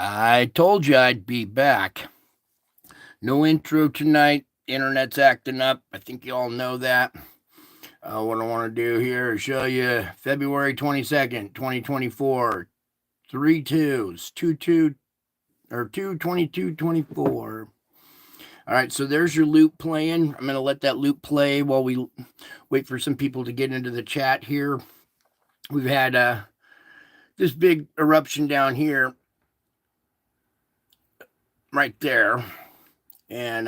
I told you I'd be back. No intro tonight. Internet's acting up. I think you all know that. What I want to do here is show you February 22nd, 2024. Three twos, 2 2 or 2 22 24. All right, so there's your loop playing. I'm going to let that loop play while we wait for some people to get into the chat here. We've had this big eruption down here, right there, and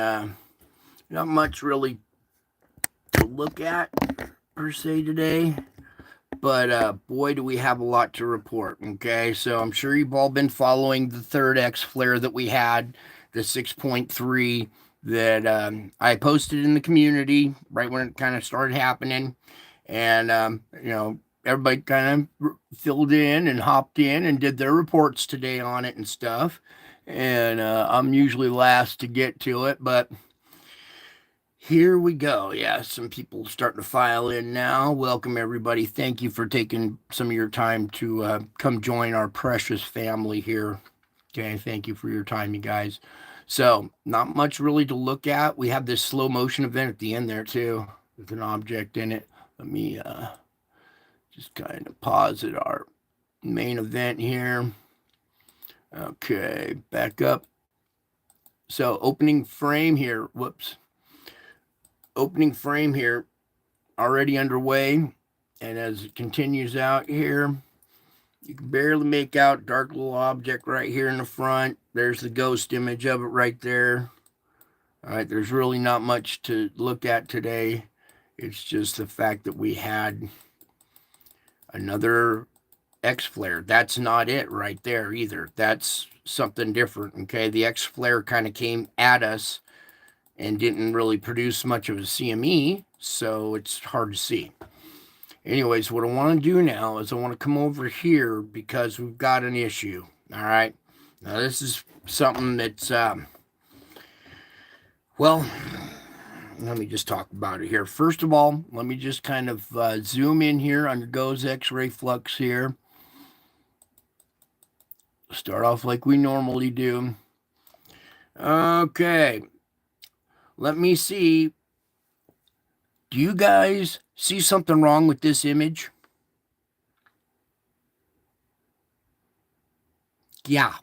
not much really to look at per se today, but boy, do we have a lot to report. Okay, so I'm sure you've all been following the third X flare that we had, the 6.3 that I posted in the community right when it kind of started happening, and everybody kind of filled in and hopped in and did their reports today on it and stuff. And I'm usually last to get to it, but here we go. Yeah, some people starting to file in now. Welcome, everybody. Thank you for taking some of your time to come join our precious family here. Okay, thank you for your time, you guys. So, not much really to look at. We have this slow motion event at the end there, too, with an object in it. Let me just kind of pause at our main event here. Okay, back up. So, opening frame here. Whoops. Opening frame here already underway, and as it continues out here, you can barely make out dark little object right here in the front. There's the ghost image of it right there. All right, there's really not much to look at today. It's just the fact that we had another X flare. That's not it right there either. That's something different. Okay, the X flare kind of came at us and didn't really produce much of a CME, so it's hard to see. Anyways, what I want to do now is I want to come over here because we've got an issue. All right, now this is something that's well, let me just talk about it here. First of all, let me just kind of zoom in here on your GOES X-ray flux here. Start off like we normally do. Okay, let me see. Do you guys see something wrong with this image? Yeah.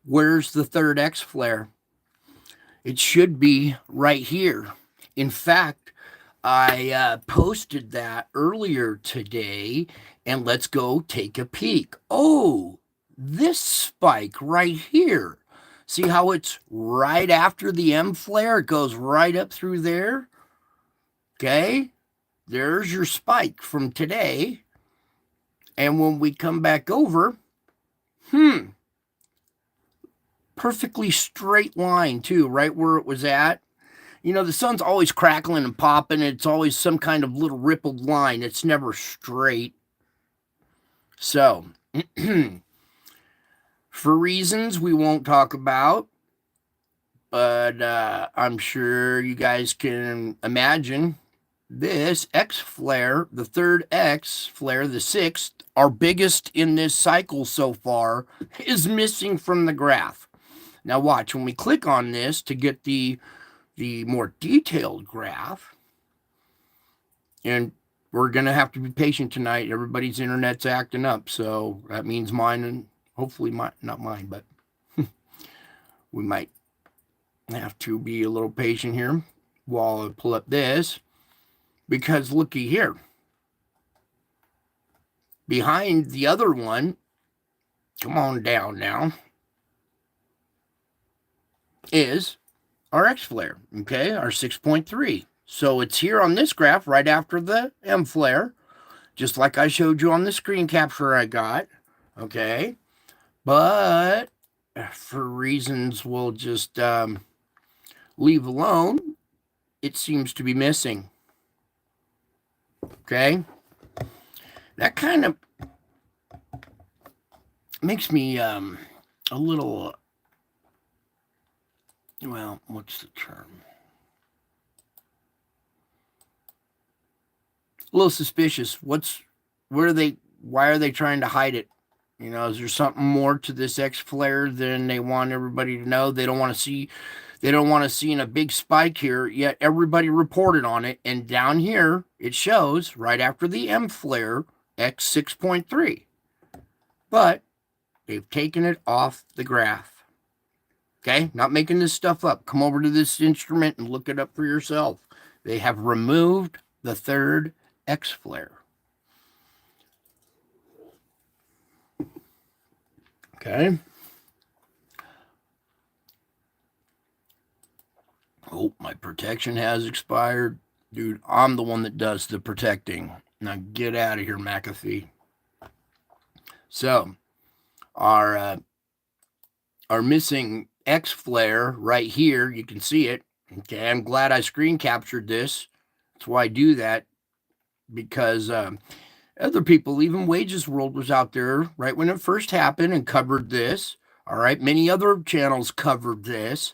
Where's the third X flare? It should be right here. In fact, I posted that earlier today, and let's go take a peek. Oh, this spike right here. See how it's right after the M flare? It goes right up through there. Okay, there's your spike from today. And when we come back over, perfectly straight line too, right where it was at. You know, the sun's always crackling and popping. It's always some kind of little rippled line. It's never straight. So, for reasons we won't talk about, but I'm sure you guys can imagine, this X flare, the third X flare, the sixth, our biggest in this cycle so far, is missing from the graph. Now watch, when we click on this to get the more detailed graph, and we're going to have to be patient tonight. Everybody's internet's acting up, so that means mine, and hopefully not mine, but we might have to be a little patient here while I pull up this, because looky here. Behind the other one, come on down now, is our X flare, okay, our 6.3. So it's here on this graph right after the M flare, just like I showed you on the screen capture I got, okay? But for reasons we'll just leave alone, it seems to be missing, okay? That kind of makes me a little, well, what's the term? A little suspicious. Why are they trying to hide it? You know, is there something more to this X flare than they want everybody to know? They don't want to see. They don't want to see in a big spike here. Yet everybody reported on it, and down here it shows right after the M flare X 6.3. But they've taken it off the graph. Okay, not making this stuff up. Come over to this instrument and look it up for yourself. They have removed the third X flare. Okay. Oh, my protection has expired. Dude, I'm the one that does the protecting. Now get out of here, McAfee. So, our missing X flare right here, you can see it. Okay, I'm glad I screen captured this. That's why I do that, because other people, even Wages World was out there right when it first happened and covered this. All right, many other channels covered this.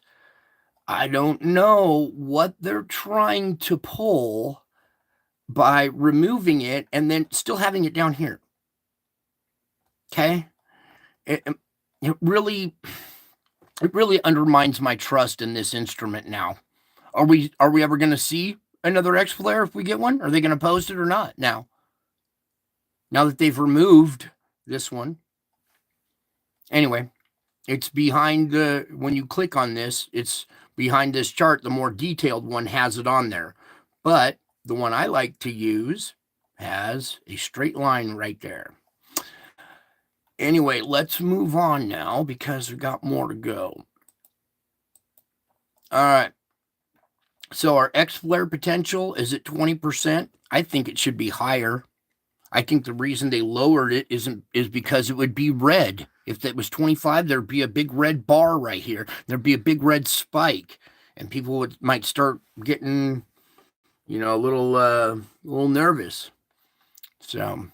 I don't know what they're trying to pull by removing it and then still having it down here. Okay? It really undermines my trust in this instrument now. Are we ever going to see another X flare if we get one? Are they going to post it or not now? Now that they've removed this one. Anyway, it's behind the, when you click on this, it's behind this chart. The more detailed one has it on there. But the one I like to use has a straight line right there. Anyway, let's move on now because we've got more to go. All right. So our X flare potential is at 20%. I think it should be higher. I think the reason they lowered it is because it would be red. If it was 25, there'd be a big red bar right here. There'd be a big red spike, and people might start getting, you know, a little nervous. So,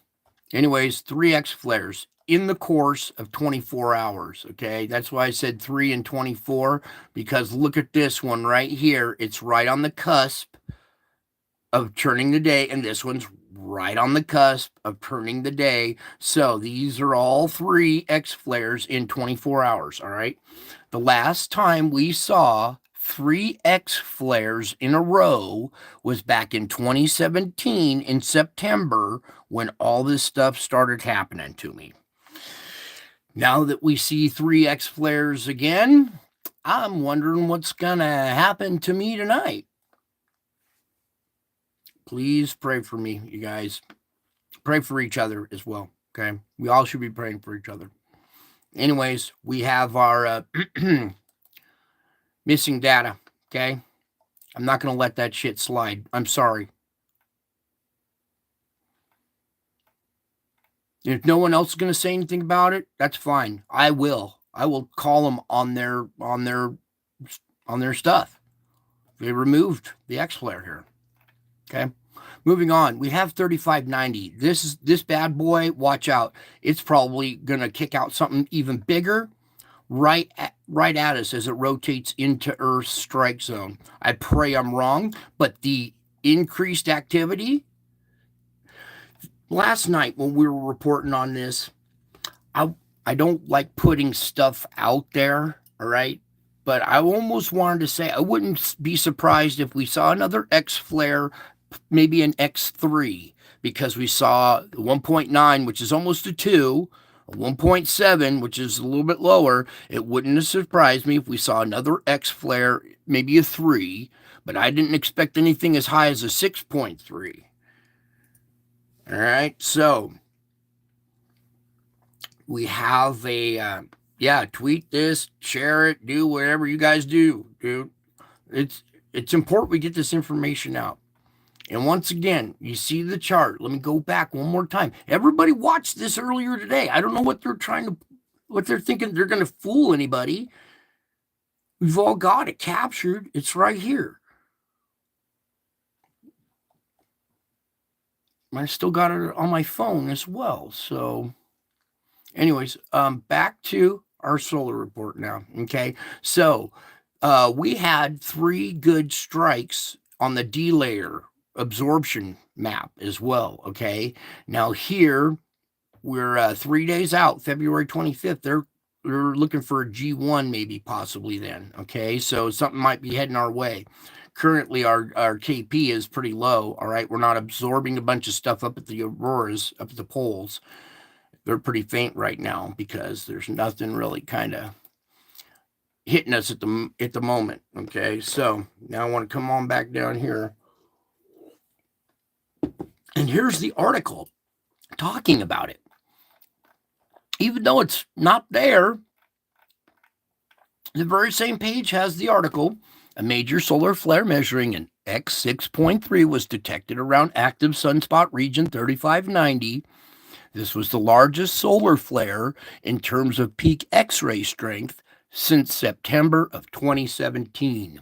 anyways, 3 X flares in the course of 24 hours. Okay, that's why I said 3 and 24, because look at this one right here. It's right on the cusp of turning the day, and this one's right on the cusp of turning the day. So these are all 3 X flares in 24 hours. All right. The last time we saw 3 X flares in a row was back in 2017 in September, when all this stuff started happening to me. Now that we see 3 X flares again, I'm wondering what's going to happen to me tonight. Please pray for me, you guys. Pray for each other as well, okay? We all should be praying for each other. Anyways, we have our missing data, okay? I'm not going to let that shit slide. I'm sorry. If no one else is going to say anything about it, that's fine. I will call them on their stuff. They removed the X flare here. Okay. Moving on, we have 3590. This bad boy, watch out. It's probably going to kick out something even bigger right at us as it rotates into Earth's strike zone. I pray I'm wrong, but the increased activity last night when we were reporting on this, I don't like putting stuff out there, all right? But I almost wanted to say I wouldn't be surprised if we saw another X flare, maybe an X3, because we saw 1.9, which is almost a 2, a 1.7, which is a little bit lower. It wouldn't have surprised me if we saw another X flare, maybe a 3, but I didn't expect anything as high as a 6.3. All right, so we have a, tweet this, share it, do whatever you guys do, dude. It's important we get this information out. And once again, you see the chart. Let me go back one more time. Everybody watched this earlier today. I don't know what they're thinking. They're going to fool anybody. We've all got it captured. It's right here. I still got it on my phone as well. So anyways, back to our solar report now. Okay. So we had 3 good strikes on the D layer absorption map as well. Okay. Now here we're 3 days out, February 25th. They're looking for a G1 maybe possibly then. Okay, so something might be heading our way. Currently our KP is pretty low. All right, we're not absorbing a bunch of stuff up at the auroras, up at the poles. They're pretty faint right now because there's nothing really kind of hitting us at the moment. Okay, so now I want to come on back down here, and here's the article talking about it. Even though it's not there, the very same page has the article. A major solar flare measuring an X6.3 was detected around active sunspot region 3590. This was the largest solar flare in terms of peak X-ray strength since September of 2017.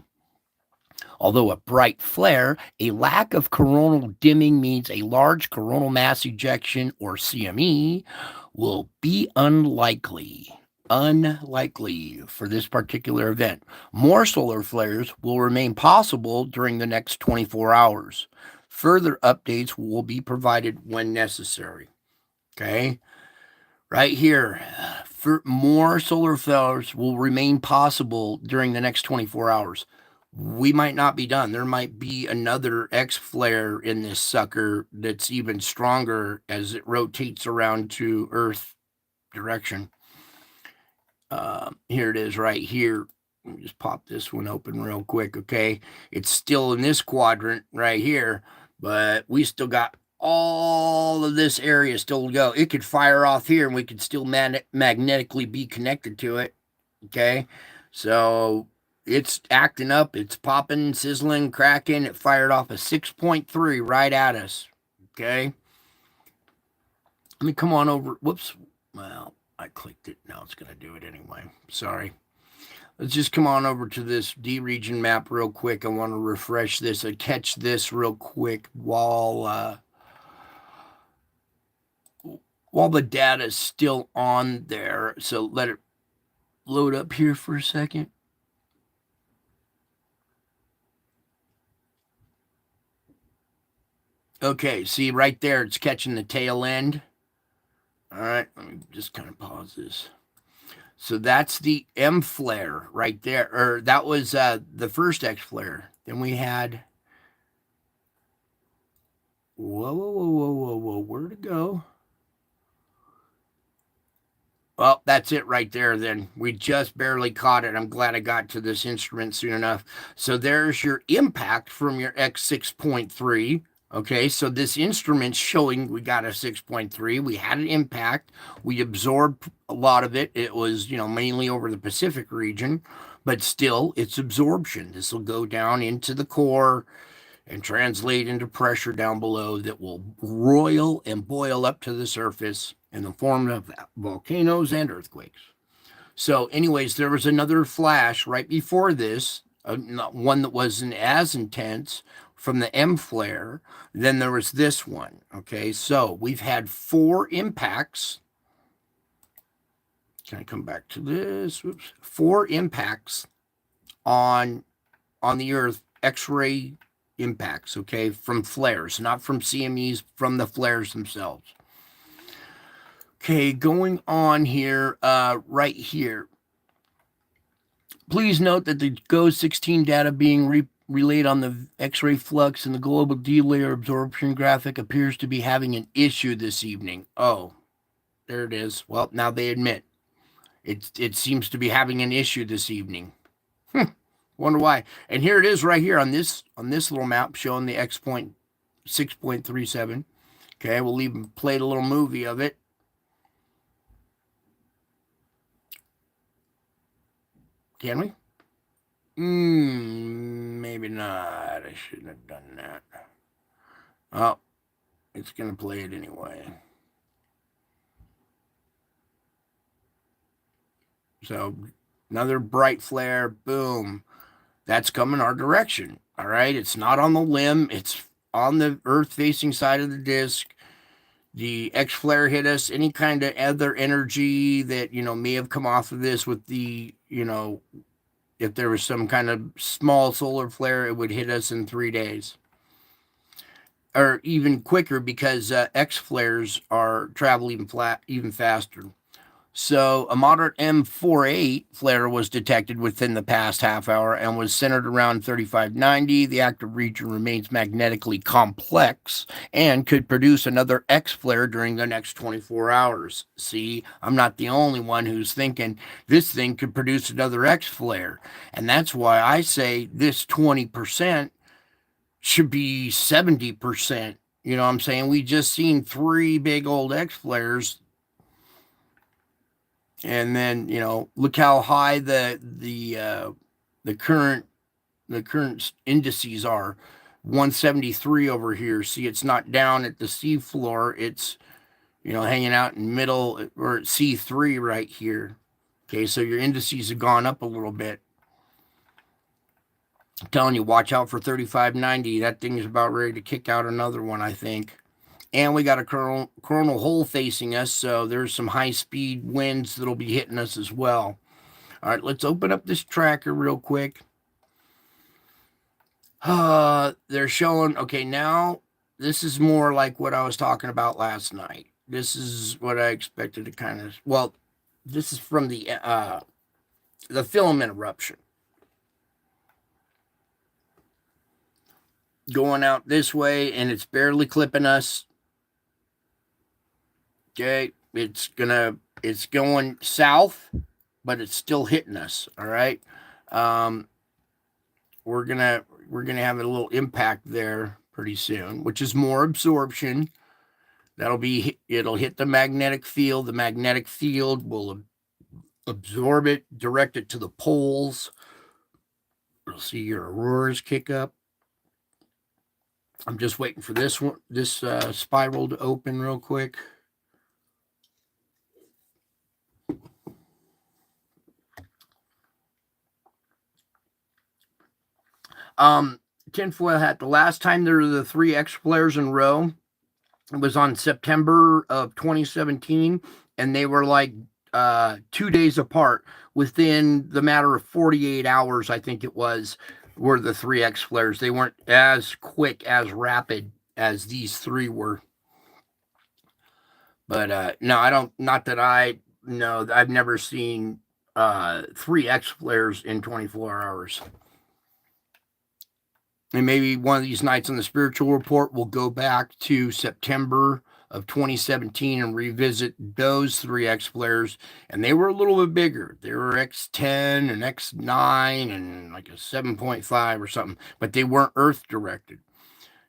Although a bright flare, a lack of coronal dimming means a large coronal mass ejection, or CME, will be unlikely for this particular event. More solar flares will remain possible during the next 24 hours. Further updates will be provided when necessary. Okay, right here, for more solar flares will remain possible during the next 24 hours. We might not be done. There might be another X flare in this sucker that's even stronger as it rotates around to Earth direction. Here it is right here. Let me just pop this one open real quick, okay? It's still in this quadrant right here, but we still got all of this area still to go. It could fire off here and we could still magnetically be connected to it, okay? So it's acting up. It's popping, sizzling, cracking. It fired off a 6.3 right at us, okay? Let me come on over. Whoops. Well, I clicked it. Now it's going to do it anyway. Sorry. Let's just come on over to this D region map real quick. I want to refresh this and catch this real quick while the data is still on there. So let it load up here for a second. Okay, see right there, it's catching the tail end. All right, let me just kind of pause this. So that's the M flare right there, or that was the first X flare. Then we had, whoa, where'd it go? Well, that's it right there then. We just barely caught it. I'm glad I got to this instrument soon enough. So there's your impact from your X6.3. Okay, so this instrument's showing we got a 6.3. We had an impact. We absorbed a lot of it. It was, mainly over the Pacific region, but still, it's absorption. This will go down into the core and translate into pressure down below that will roil and boil up to the surface in the form of volcanoes and earthquakes. So, anyways, there was another flash right before this, one that wasn't as intense from the M flare. Then there was this one. Okay, so we've had 4 impacts. Can I come back to this? Oops. 4 impacts on the Earth, X-ray impacts, okay, from flares, not from CMEs, from the flares themselves. Okay, going on here, right here. Please note that the GOES-16 data being relayed on the X-ray flux and the global D-layer absorption graphic appears to be having an issue this evening. Oh, there it is. Well, now they admit it seems to be having an issue this evening. Wonder why. And here it is right here on this little map showing the X.6.37. Okay, we'll even play a little movie of it. Can we? Maybe not. I shouldn't have done that. Oh, it's going to play it anyway. So, another bright flare. Boom. That's coming our direction. All right. It's not on the limb. It's on the Earth-facing side of the disk. The X flare hit us. Any kind of other energy that, may have come off of this with the, if there was some kind of small solar flare, it would hit us in 3 days. or even quicker because X flares are travel even faster. So a moderate M48 flare was detected within the past half hour and was centered around 3590. The active region remains magnetically complex and could produce another X flare during the next 24 hours. See, I'm not the only one who's thinking this thing could produce another X flare. And that's why I say this 20% should be 70%. You know what I'm saying? We just seen 3 big old X flares, and then look how high the current indices are. 173 over here. See, it's not down at the sea floor. It's hanging out in middle, or at C3 right here. Okay, so your indices have gone up a little bit. I'm telling you, watch out for 3590. That thing is about ready to kick out another one, I think. And we got a coronal hole facing us, so there's some high-speed winds that'll be hitting us as well. All right, let's open up this tracker real quick. They're showing, okay, now this is more like what I was talking about last night. This is what I expected to kind of, well, this is from the filament eruption. Going out this way, and it's barely clipping us. Okay, it's going south, but it's still hitting us. All right, we're gonna have a little impact there pretty soon, which is more absorption. It'll hit the magnetic field. The magnetic field will absorb it, direct it to the poles. You'll see your auroras kick up. I'm just waiting for this spiral to open real quick. Tinfoil hat. The last time there were the 3 X flares in a row, it was on September of 2017, and they were like 2 days apart. Within the matter of 48 hours, I think it was, were the 3 X flares. They weren't as quick, as rapid as these 3 were. But no, I don't. Not that I know. I've never seen 3 X flares in 24 hours. And maybe one of these nights on the spiritual report, we'll go back to September of 2017 and revisit those 3 X flares. And they were a little bit bigger. They were X10 and X9 and like a 7.5 or something, but they weren't Earth directed.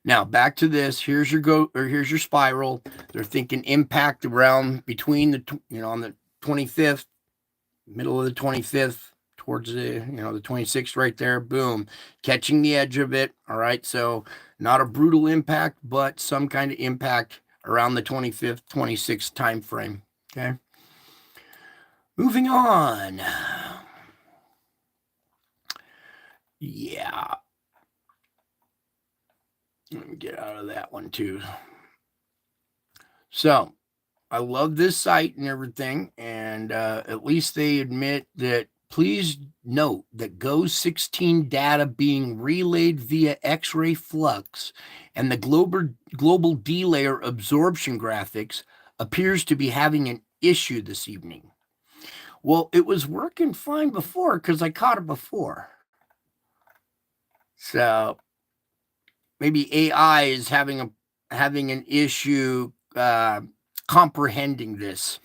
Now back to this. Here's your spiral. They're thinking impact around between on the 25th, middle of the 25th. Towards the 26th right there, boom, catching the edge of it. All right, so not a brutal impact, but some kind of impact around the 25th, 26th time frame. Okay, moving on. Yeah, let me get out of that one too. So I love this site and everything, and at least they admit that. Please note that GOES 16 data being relayed via X-ray flux and the global D-layer absorption graphics appears to be having an issue this evening. Well, it was working fine before because I caught it before. So maybe AI is having an issue comprehending this.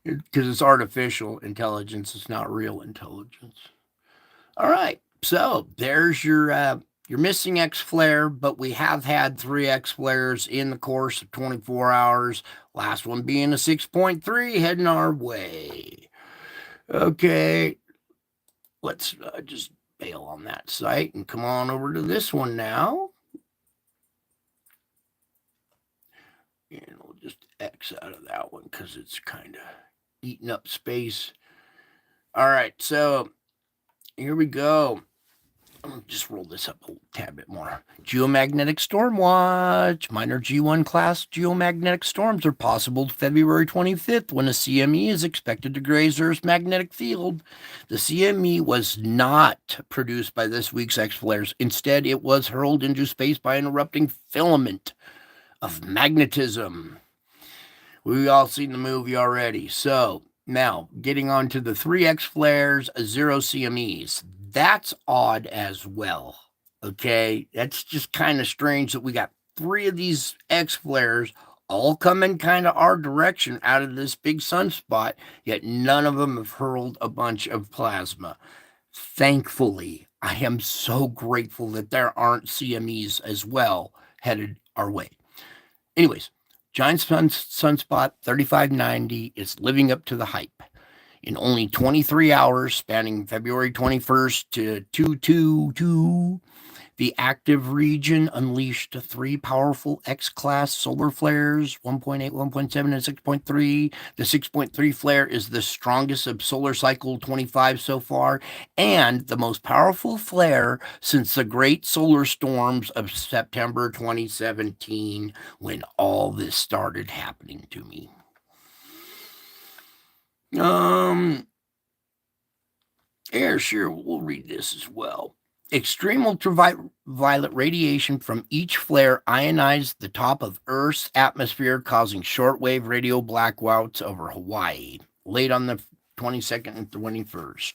Because it's artificial intelligence, it's not real intelligence. All right, so there's your missing X flare, but we have had 3 X flares in the course of 24 hours. Last one being a 6.3 heading our way. Okay, let's just bail on that site and come on over to this one now. And we'll just X out of that one because it's kind of eating up space. All right, so here we go. Just roll this up a tad bit more. Geomagnetic storm watch. Minor G1 class geomagnetic storms are possible February 25th when a CME is expected to graze Earth's magnetic field. The CME was not produced by this week's X-flares. Instead, it was hurled into space by an erupting filament of magnetism. We've all seen the movie already. So now getting on to the 3 X-flares, 0 CMEs. That's odd as well. Okay, that's just kind of strange that we got 3 of these X-flares all coming kind of our direction out of this big sunspot, yet none of them have hurled a bunch of plasma. Thankfully, I am so grateful that there aren't CMEs as well headed our way. Anyways, giant sunspot 3590 is living up to the hype. In only 23 hours, spanning February 21st to 222, the active region unleashed 3 powerful X-class solar flares, 1.8, 1.7, and 6.3. The 6.3 flare is the strongest of solar cycle 25 so far, and the most powerful flare since the great solar storms of September 2017, when all this started happening to me. Yeah, sure, we'll read this as well. Extreme ultraviolet radiation from each flare ionized the top of Earth's atmosphere, causing shortwave radio blackouts over Hawaii late on the 22nd and 21st.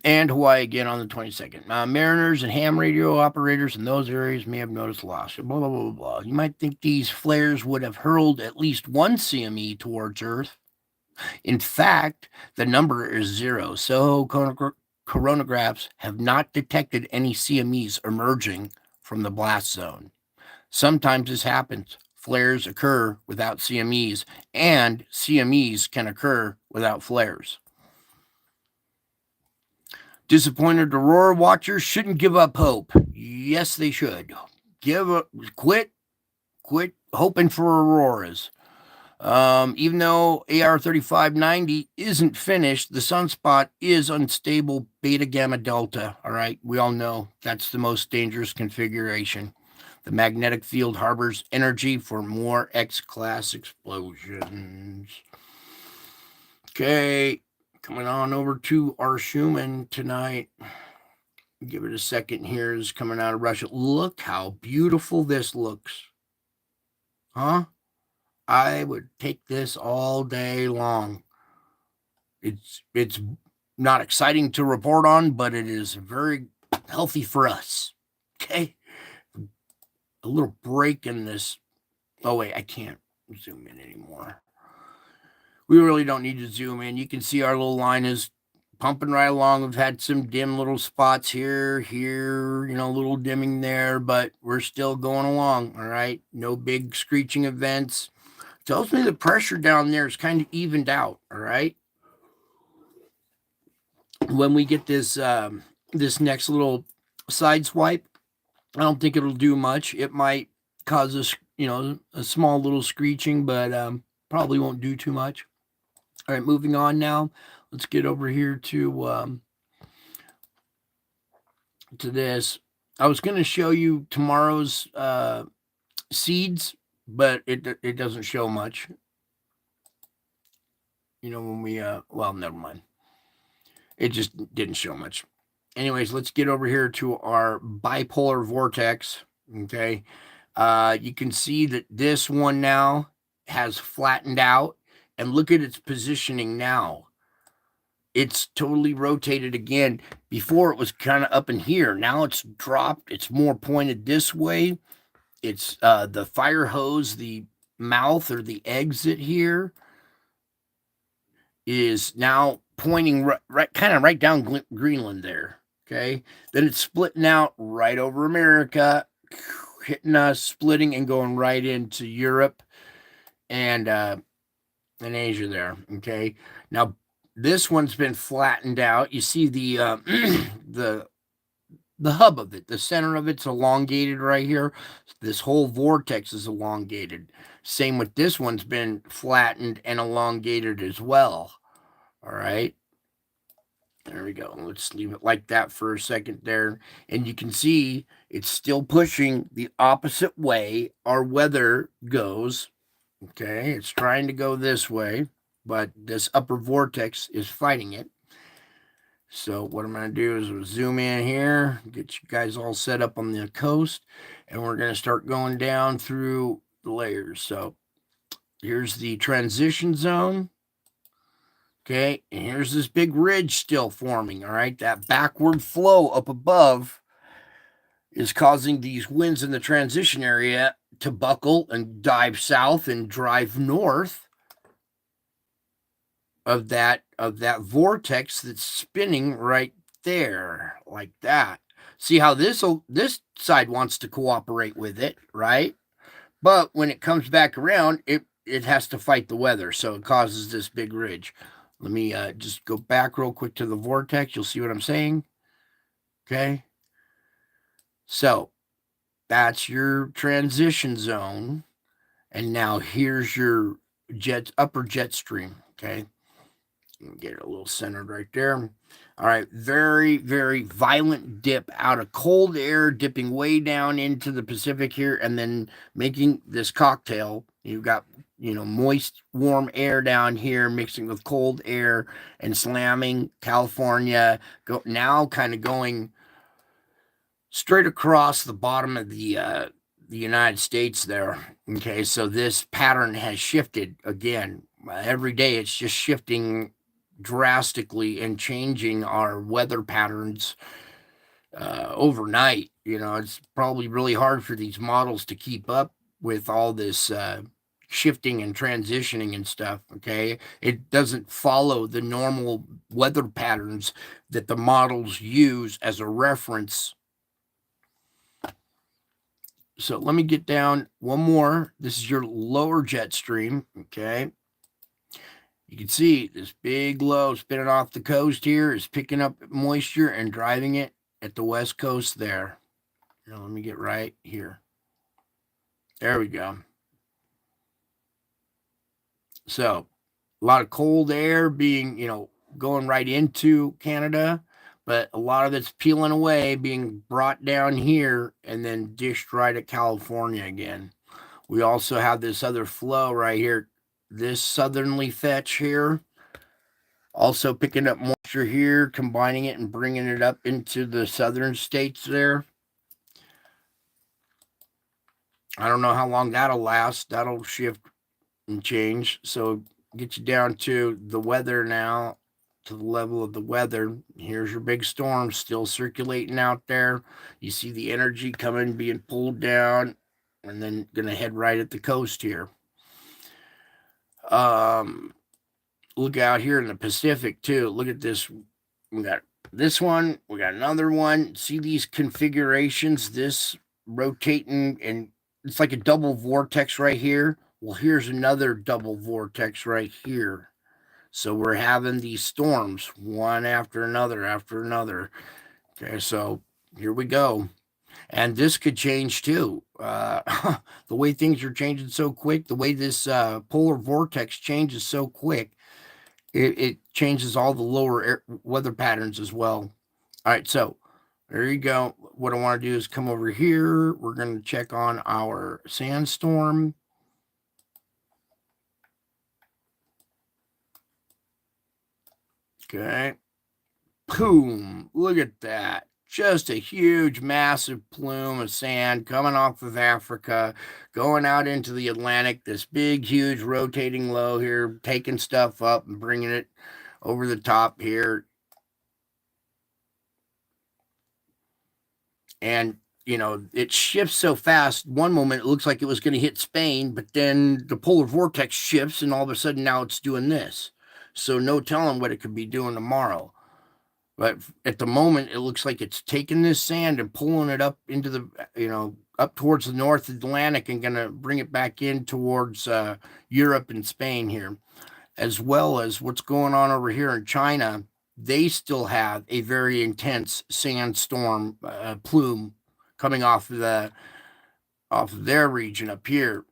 And Hawaii again on the 22nd. Mariners and ham radio operators in those areas may have noticed loss. Blah, blah, blah, blah. You might think these flares would have hurled at least one CME towards Earth. In fact, the number is 0, so coronagraphs have not detected any CMEs emerging from the blast zone. Sometimes this happens. Flares occur without CMEs, and CMEs can occur without flares. Disappointed Aurora watchers shouldn't give up hope. Yes, they should. Quit hoping for auroras. Even though AR 3590 isn't finished, the sunspot is unstable beta gamma delta. All right, we all know that's the most dangerous configuration. The magnetic field harbors energy for more X-class explosions. Okay, coming on over to our Schumann tonight. Give it a second here. It's coming out of Russia. Look how beautiful this looks. Huh? I would take this all day long. It's not exciting to report on, but it is very healthy for us. Okay. A little break in this. Oh, wait, I can't zoom in anymore. We really don't need to zoom in. You can see our little line is pumping right along. We've had some dim little spots here, a little dimming there, but we're still going along. All right. No big screeching events. Tells me the pressure down there is kind of evened out. All right. When we get this this next little side swipe, I don't think it'll do much. It might cause us, a small little screeching, but probably won't do too much. All right, moving on now. Let's get over here to this. I was going to show you tomorrow's seeds, but it doesn't show much. When we well, never mind. It just didn't show much. Anyways, let's get over here to our bipolar vortex. Okay. You can see that this one now has flattened out, and look at its positioning now. It's totally rotated again. Before it was kind of up in here. Now it's dropped. It's more pointed this way. It's the fire hose, the mouth or the exit here is now pointing right down Greenland there. Okay. Then it's splitting out right over America, hitting us, splitting and going right into Europe and Asia there. Okay. Now this one's been flattened out. You see the the hub of it, the center of it's elongated right here. This whole vortex is elongated. Same with this one's been flattened and elongated as well. All right. There we go. Let's leave it like that for a second there. And you can see it's still pushing the opposite way our weather goes. Okay, it's trying to go this way, but this upper vortex is fighting it. So what I'm going to do is zoom in here, get you guys all set up on the coast, and we're going to start going down through the layers. So here's the transition zone. Okay, and here's this big ridge still forming, all right? That backward flow up above is causing these winds in the transition area to buckle and dive south and drive north of that vortex that's spinning right there, like that. See how this side wants to cooperate with it, right? But when it comes back around, it has to fight the weather, so it causes this big ridge. Let me just go back real quick to the vortex. You'll see what I'm saying. Okay. So that's your transition zone. And now here's your upper jet stream. Okay. Get it a little centered right there. All right. Very, very violent dip out of cold air, dipping way down into the Pacific here, and then making this cocktail. You've got, moist, warm air down here mixing with cold air and slamming California. Now kind of going straight across the bottom of the United States there. Okay, so this pattern has shifted again. Every day it's just shifting drastically and changing our weather patterns overnight. It's probably really hard for these models to keep up with all this shifting and transitioning and stuff. Okay, it doesn't follow the normal weather patterns that the models use as a reference. So let me get down one more. This is your lower jet stream. Okay, you can see this big low spinning off the coast here is picking up moisture and driving it at the west coast there. Now let me get right here. There we go. So a lot of cold air being, going right into Canada, but a lot of it's peeling away, being brought down here and then dished right at California again. We also have this other flow right here, this southerly fetch here, also picking up moisture here, combining it and bringing it up into the southern states there. I don't know how long that'll last. That'll shift and change. So get you down to the weather now, to the level of the weather. Here's your big storm still circulating out there. You see the energy coming, being pulled down, and then going to head right at the coast here. Look out here in the Pacific too. Look at this. We got this one. We got another one. See these configurations, this rotating, and it's like a double vortex right here. Well, here's another double vortex right here. So we're having these storms one after another after another. Okay, so here we go. And this could change too. The way things are changing so quick, the way this polar vortex changes so quick, it changes all the lower weather patterns as well. All right, so there you go. What I want to do is come over here. We're going to check on our sandstorm. Okay. Boom. Look at that. Just a huge, massive plume of sand coming off of Africa, going out into the Atlantic. This big, huge rotating low here, taking stuff up and bringing it over the top here. And, it shifts so fast. One moment, it looks like it was going to hit Spain, but then the polar vortex shifts, and all of a sudden now it's doing this. So no telling what it could be doing tomorrow. But at the moment, it looks like it's taking this sand and pulling it up into the, up towards the North Atlantic and going to bring it back in towards Europe and Spain here, as well as what's going on over here in China. They still have a very intense sandstorm plume coming off of their region up here,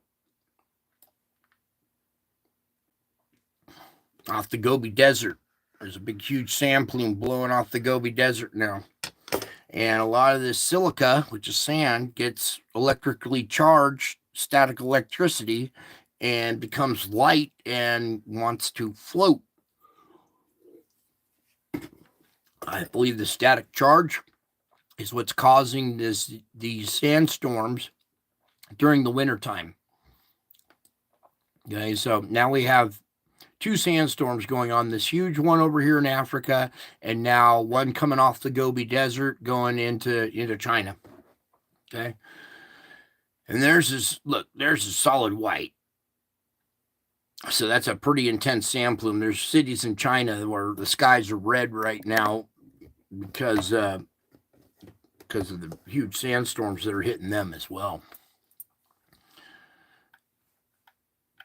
off the Gobi Desert. There's a big, huge sand plume blowing off the Gobi Desert now. And a lot of this silica, which is sand, gets electrically charged, static electricity, and becomes light and wants to float. I believe the static charge is what's causing these sandstorms during the wintertime. Okay, so now we have 2 sandstorms going on, this huge one over here in Africa, and now one coming off the Gobi Desert going into China. Okay. And there's this, look, there's a solid white. So that's a pretty intense sand plume. There's cities in China where the skies are red right now because of the huge sandstorms that are hitting them as well.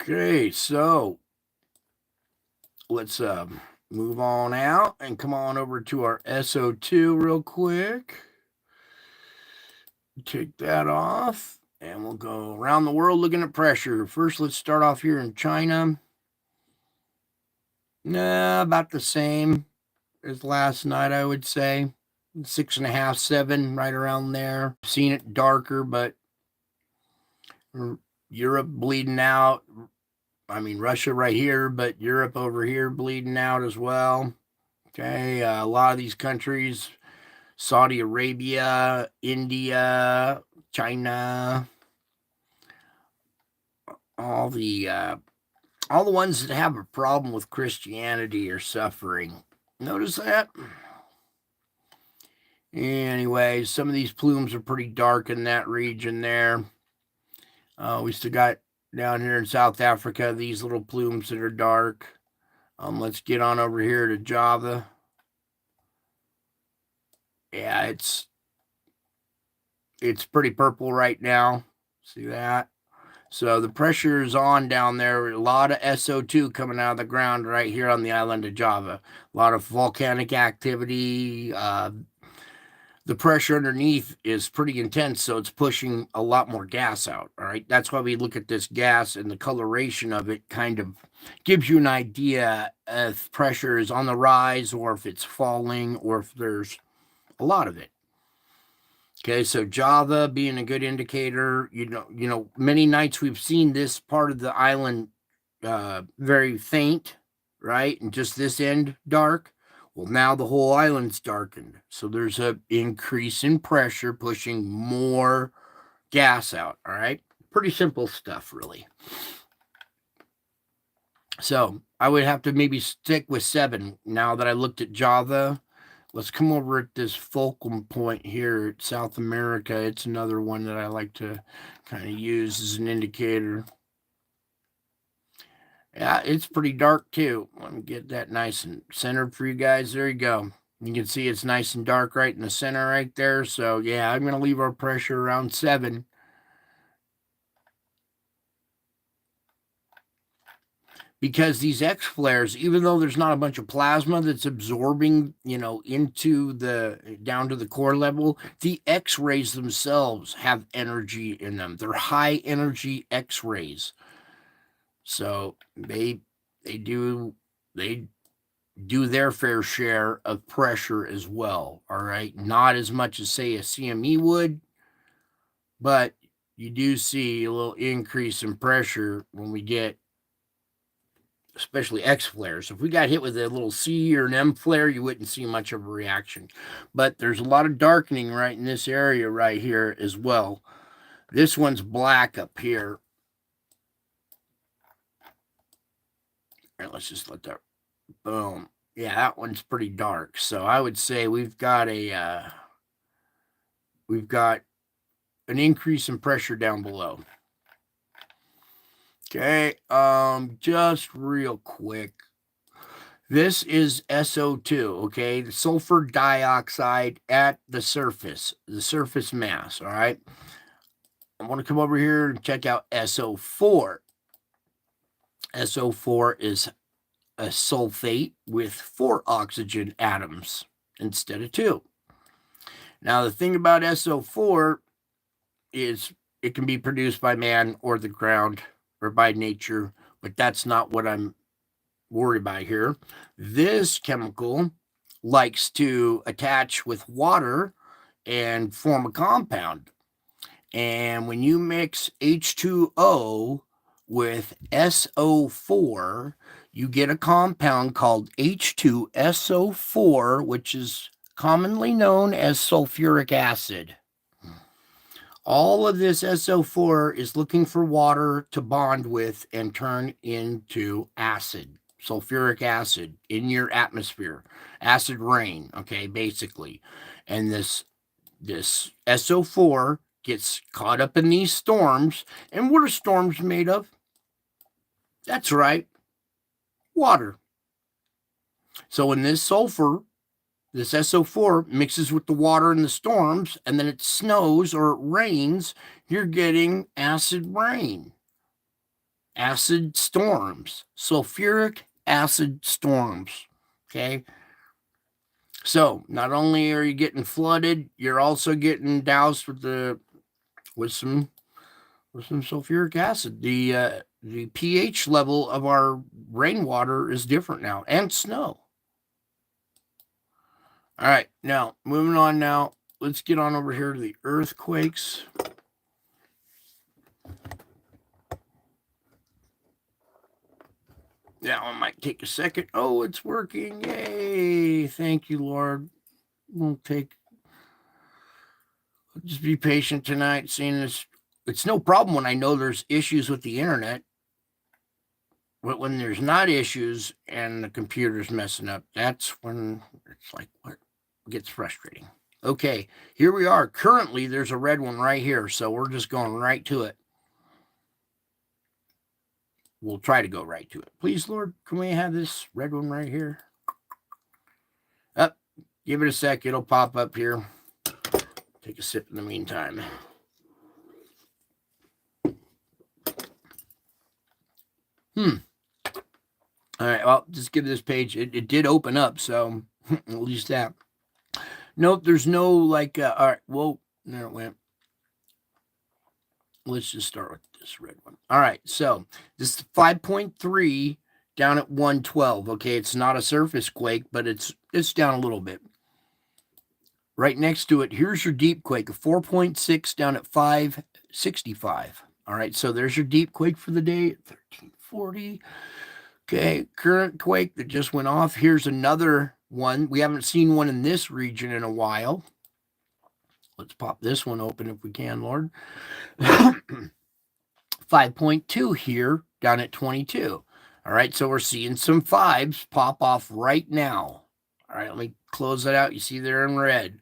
Okay, so let's move on out and come on over to our SO2 real quick. Take that off, and we'll go around the world looking at pressure. First, let's start off here in China. About the same as last night, I would say. 6.5, 7, right around there. Seen it darker, but Europe bleeding out. I mean, Russia right here, but Europe over here bleeding out as well. Okay, a lot of these countries, Saudi Arabia, India, China, all the ones that have a problem with Christianity are suffering. Notice that? Anyway, some of these plumes are pretty dark in that region there. We still got down here in South Africa these little plumes that are dark. Let's get on over here to Java. Yeah, it's pretty purple right now. See that? So the pressure is on down there. A lot of SO2 coming out of the ground right here on the island of Java. A lot of volcanic activity. The pressure underneath is pretty intense, so it's pushing a lot more gas out. All right. That's why we look at this gas, and the coloration of it kind of gives you an idea if pressure is on the rise or if it's falling or if there's a lot of it. Okay, so Java being a good indicator, many nights we've seen this part of the island very faint, right? And just this end dark. Well, now the whole island's darkened. So there's an increase in pressure pushing more gas out, all right? Pretty simple stuff, really. So I would have to maybe stick with 7 now that I looked at Java. Let's come over at this Fulcrum point here at South America. It's another one that I like to kind of use as an indicator. Yeah, it's pretty dark too. Let me get that nice and centered for you guys. There you go. You can see it's nice and dark right in the center right there. So yeah, I'm going to leave our pressure around 7. Because these X flares, even though there's not a bunch of plasma that's absorbing, into down to the core level, the X-rays themselves have energy in them. They're high energy X-rays. So they do their fair share of pressure as well. All right. Not as much as say a CME would, but you do see a little increase in pressure when we get especially X flares. If we got hit with a little C or an M flare, you wouldn't see much of a reaction. But there's a lot of darkening right in this area right here as well. This one's black up here. All right, let's just let that, boom. Yeah, that one's pretty dark. So I would say we've got an increase in pressure down below. Okay, just real quick. This is SO2, okay? The sulfur dioxide at the surface mass, all right? I want to come over here and check out SO4. SO4 is a sulfate with 4 oxygen atoms instead of 2. Now, the thing about SO4 is it can be produced by man or the ground or by nature, but that's not what I'm worry about here. This chemical likes to attach with water and form a compound. And when you mix H2O with SO4, you get a compound called H2SO4, which is commonly known as sulfuric acid. All of this SO4 is looking for water to bond with and turn into acid, sulfuric acid in your atmosphere, acid rain, okay, basically. And this SO4 gets caught up in these storms. And what are storms made of? That's right, water. So when this sulfur, this SO4 mixes with the water in the storms, and then it snows or it rains, you're getting acid rain, acid storms, sulfuric acid storms. Okay. So not only are you getting flooded, you're also getting doused with some sulfuric acid. The pH level of our rainwater is different now, and snow. All right, now moving on. Now let's get on over here to the earthquakes. That one might take a second. Oh, it's working. Yay. Thank you, Lord. Just be patient tonight. Seeing this, it's no problem when I know there's issues with the internet. But when there's not issues and the computer's messing up, that's when it's like, what? It gets frustrating. Okay, here we are. Currently, there's a red one right here, so we're just going right to it. We'll try to go right to it. Please, Lord, can we have this red one right here? Up. Give it a sec. It'll pop up here. Take a sip in the meantime. All right, well, just give this page. It did open up, so at least that. Nope, there's no like, all right, whoa, there it went. Let's just start with this red one. All right, so this is 5.3 down at 112. Okay, it's not a surface quake, but it's down a little bit. Right next to it, here's your deep quake, a 4.6 down at 565. All right, so there's your deep quake for the day at 1340. Okay, current quake that just went off. Here's another one. We haven't seen one in this region in a while. Let's pop this one open if we can, Lord. 5.2 here, down at 22. All right, so we're seeing some fives pop off right now. All right, let me close that out. You see there in red.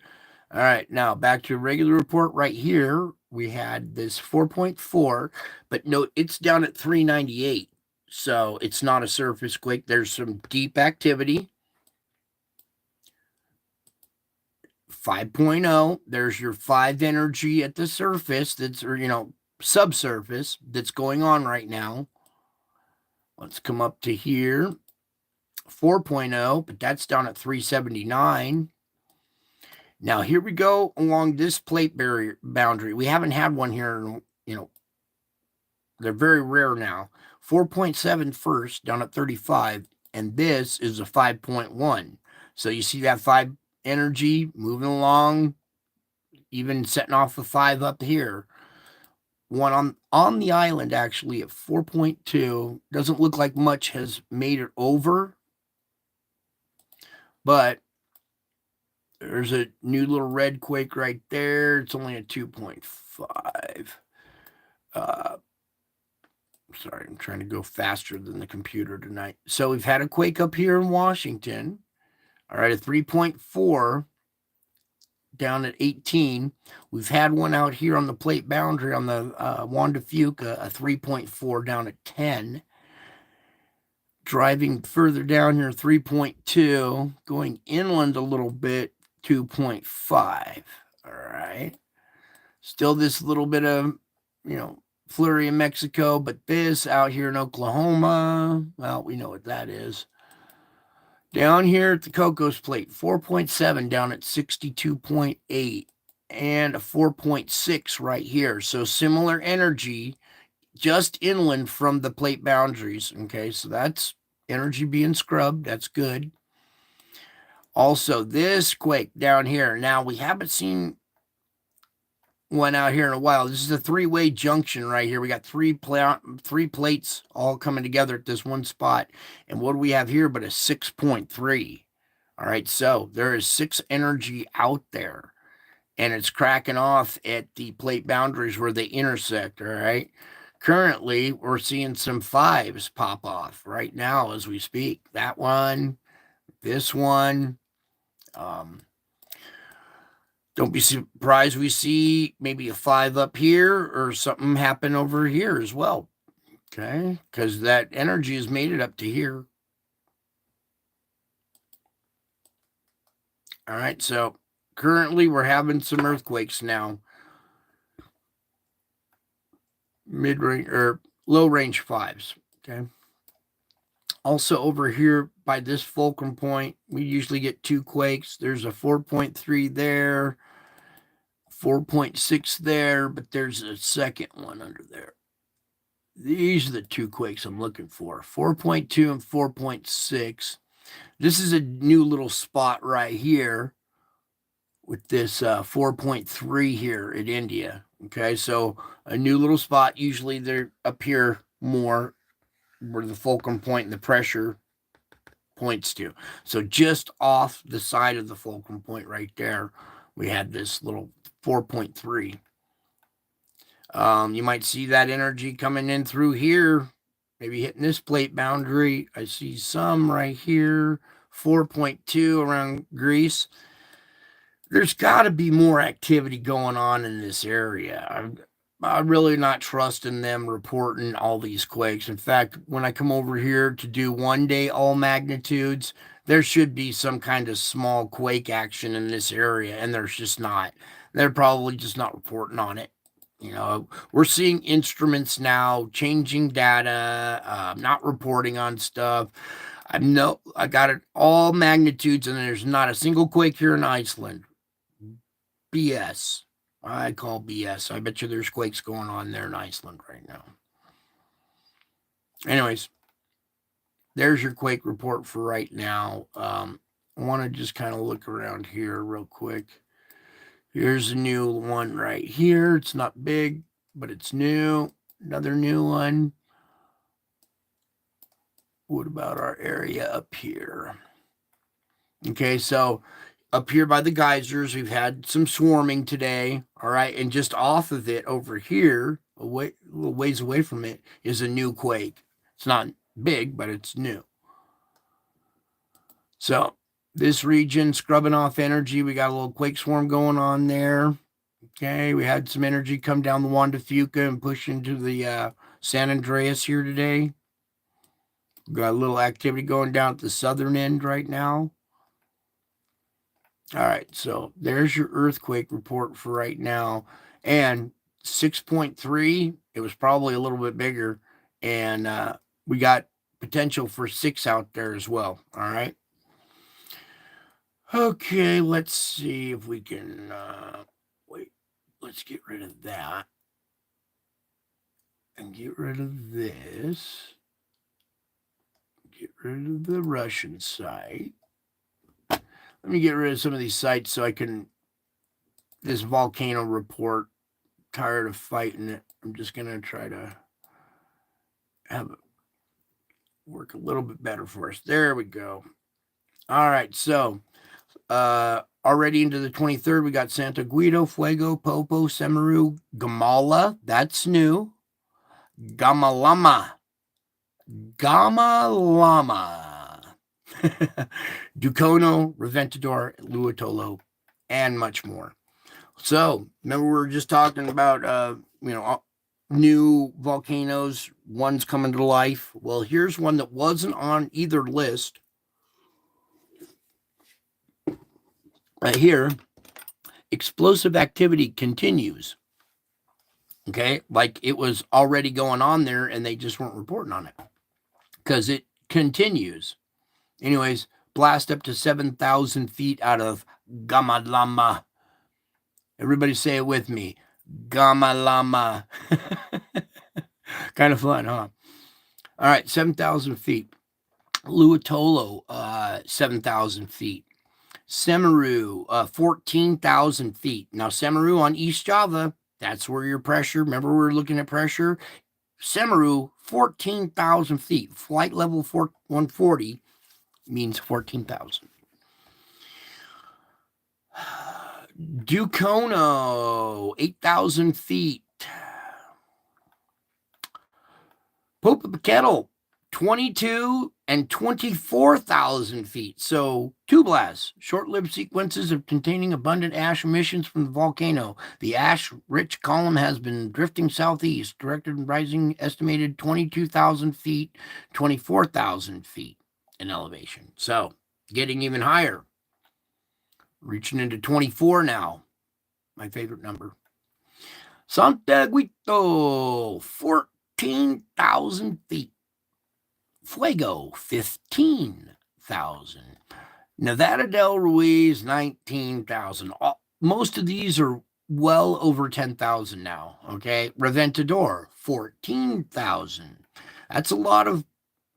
All right, now back to a regular report right here. We had this 4.4, but note it's down at 398. So it's not a surface quake. There's some deep activity. 5.0, there's your 5 energy at the surface that's, or, subsurface that's going on right now. Let's come up to here. 4.0, but that's down at 379. Now here we go along this plate barrier boundary. We haven't had one here, they're very rare now. 4.7 first, down at 35, and this is a 5.1. So you see that 5 energy moving along, even setting off a 5 up here. One on the island actually at 4.2. Doesn't look like much has made it over, but there's a new little red quake right there. It's only a 2.5. Sorry, I'm trying to go faster than the computer tonight. So we've had a quake up here in Washington. All right, a 3.4 down at 18. We've had one out here on the plate boundary on the Juan de Fuca, a 3.4 down at 10. Driving further down here, 3.2. Going inland a little bit, 2.5. All right. Still this little bit of, flurry in Mexico, but this out here in Oklahoma, well, we know what that is. Down here at the Cocos Plate, 4.7 down at 62.8, and a 4.6 right here. So similar energy just inland from the plate boundaries. Okay, so that's energy being scrubbed. That's good. Also, this quake down here. Now, we haven't seen one out here in a while. This is a three-way junction right here. We got three plates all coming together at this one spot. And what do we have here but a 6.3? All right, so there is 6 energy out there, and it's cracking off at the plate boundaries where they intersect, all right? Currently, we're seeing some 5s pop off right now as we speak. That one, this one. Don't be surprised we see maybe a 5 up here or something happen over here as well, okay? Because that energy has made it up to here. All right, so currently we're having some earthquakes now. Mid-range or low-range 5s, okay? Also over here by this fulcrum point, we usually get 2 quakes. There's a 4.3 there, 4.6 there, but there's a second one under there. These are the 2 quakes I'm looking for, 4.2 and 4.6. This is a new little spot right here with this 4.3 here in India. Okay, so a new little spot. Usually they're up here more where the fulcrum point and the pressure points to. So just off the side of the fulcrum point right there, we had this little 4.3. You might see that energy coming in through here, maybe hitting this plate boundary. I see some right here, 4.2 around Greece. There's got to be more activity going on in this area. I'm really not trusting them reporting all these quakes. In fact, when I come over here to do one day all magnitudes, there should be some kind of small quake action in this area, and there's just not. They're probably just not reporting on it. You know, we're seeing instruments now changing data, not reporting on stuff. I got it all magnitudes, and there's not a single quake here in Iceland. BS. I call BS. I bet you there's quakes going on there in Iceland right now. Anyways, there's your quake report for right now. I want to just kind of look around here real quick. Here's a new one right here. It's not big, but it's new. Another new one. What about our area up here? Okay, so up here by the geysers, we've had some swarming today, all right? And just off of it over here, a little ways away from it, is a new quake. It's not big, but it's new. So this region, scrubbing off energy. We got a little quake swarm going on there. Okay, we had some energy come down the Juan de Fuca and push into the San Andreas here today. Got a little activity going down at the southern end right now. All right, so there's your earthquake report for right now. And 6.3, it was probably a little bit bigger. And we got potential for 6 out there as well. All right. Okay, let's see if we can, wait, let's get rid of that. And get rid of this. Get rid of the Russian site. Let me get rid of some of these sites so I can, this volcano report, tired of fighting it. I'm just going to try to have it work a little bit better for us. There we go. All right, so already into the 23rd, we got Santa Guido, Fuego, Popo, Semeru, Gamala. That's new. Gamalama. Ducono, Reventador, Luatolo, and much more. So, remember we were just talking about, new volcanoes, ones coming to life. Well, here's one that wasn't on either list. Right here, explosive activity continues. Okay, like it was already going on there and they just weren't reporting on it because it continues. Anyways, blast up to 7,000 feet out of Gamalama. Everybody say it with me. Gamalama. Kind of fun, huh? All right, 7,000 feet. Luatolo, 7,000 feet. Semeru, 14,000 feet. Now, Semeru on East Java, that's where your pressure, remember we were looking at pressure? Semeru, 14,000 feet. Flight level 140 means 14,000. Ducono, 8,000 feet. Popocatépetl, 22 and 24,000 feet. So, two blasts, short-lived sequences of containing abundant ash emissions from the volcano. The ash-rich column has been drifting southeast, directed and rising, estimated 22,000 feet, 24,000 feet in elevation. So, getting even higher, reaching into 24 now. My favorite number. Santiaguito, 14,000 feet. Fuego, 15,000. Nevada del Ruiz, 19,000. Most of these are well over 10,000 now, okay? Reventador, 14,000. That's a lot of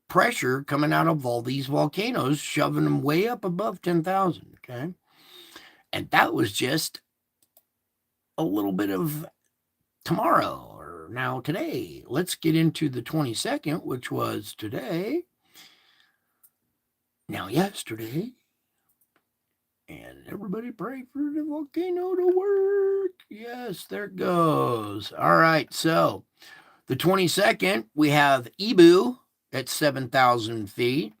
pressure coming out of all these volcanoes, shoving them way up above 10,000, okay? And that was just a little bit of tomorrow, or now today. Let's get into the 22nd, which was today. Now yesterday. And everybody pray for the volcano to work. Yes, there it goes. All right, so the 22nd, we have Ibu at 7,000 feet.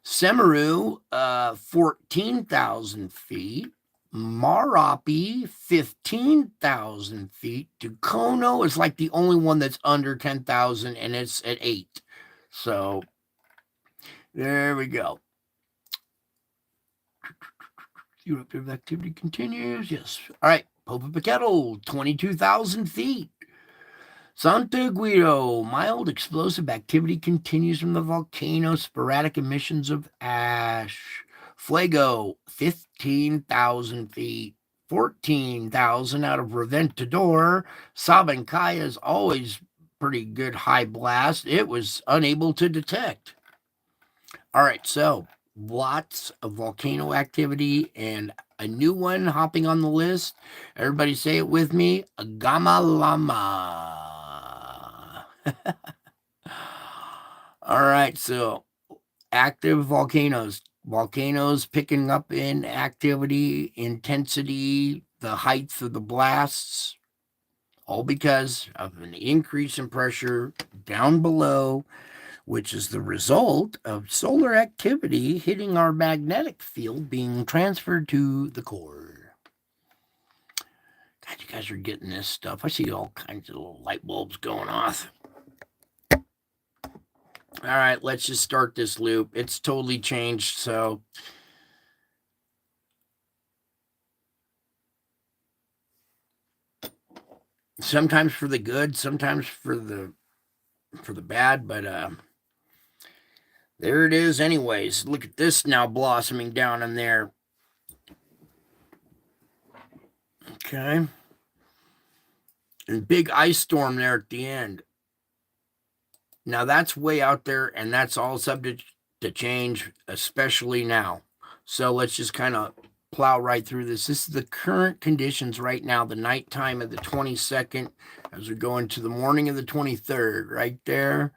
Semeru, 14,000 feet. Marapi, 15,000 feet. Ducono is like the only one that's under 10,000, and it's at 8. So there we go. Eruptive activity continues. Yes. All right. Popocatépetl, 22,000 feet. Santiaguito, mild explosive activity continues from the volcano. Sporadic emissions of ash. Fuego, 15,000 feet. 14,000 out of Reventador. Sabancaya is always pretty good high blast. It was unable to detect. All right, so lots of volcano activity and a new one hopping on the list. Everybody say it with me. Agamalama. All right, so active volcanoes. Volcanoes picking up in activity, intensity, the heights of the blasts, all because of an increase in pressure down below, which is the result of solar activity hitting our magnetic field being transferred to the core. God, you guys are getting this stuff. I see all kinds of little light bulbs going off. All right, let's just start this loop. It's totally changed, so sometimes for the good, sometimes for the bad, but there it is anyways. Look at this now blossoming down in there. Okay. And big ice storm there at the end. Now that's way out there, and that's all subject to change, especially now. So let's just kind of plow right through this. This is the current conditions right now, the nighttime of the 22nd, as we go into the morning of the 23rd, right there.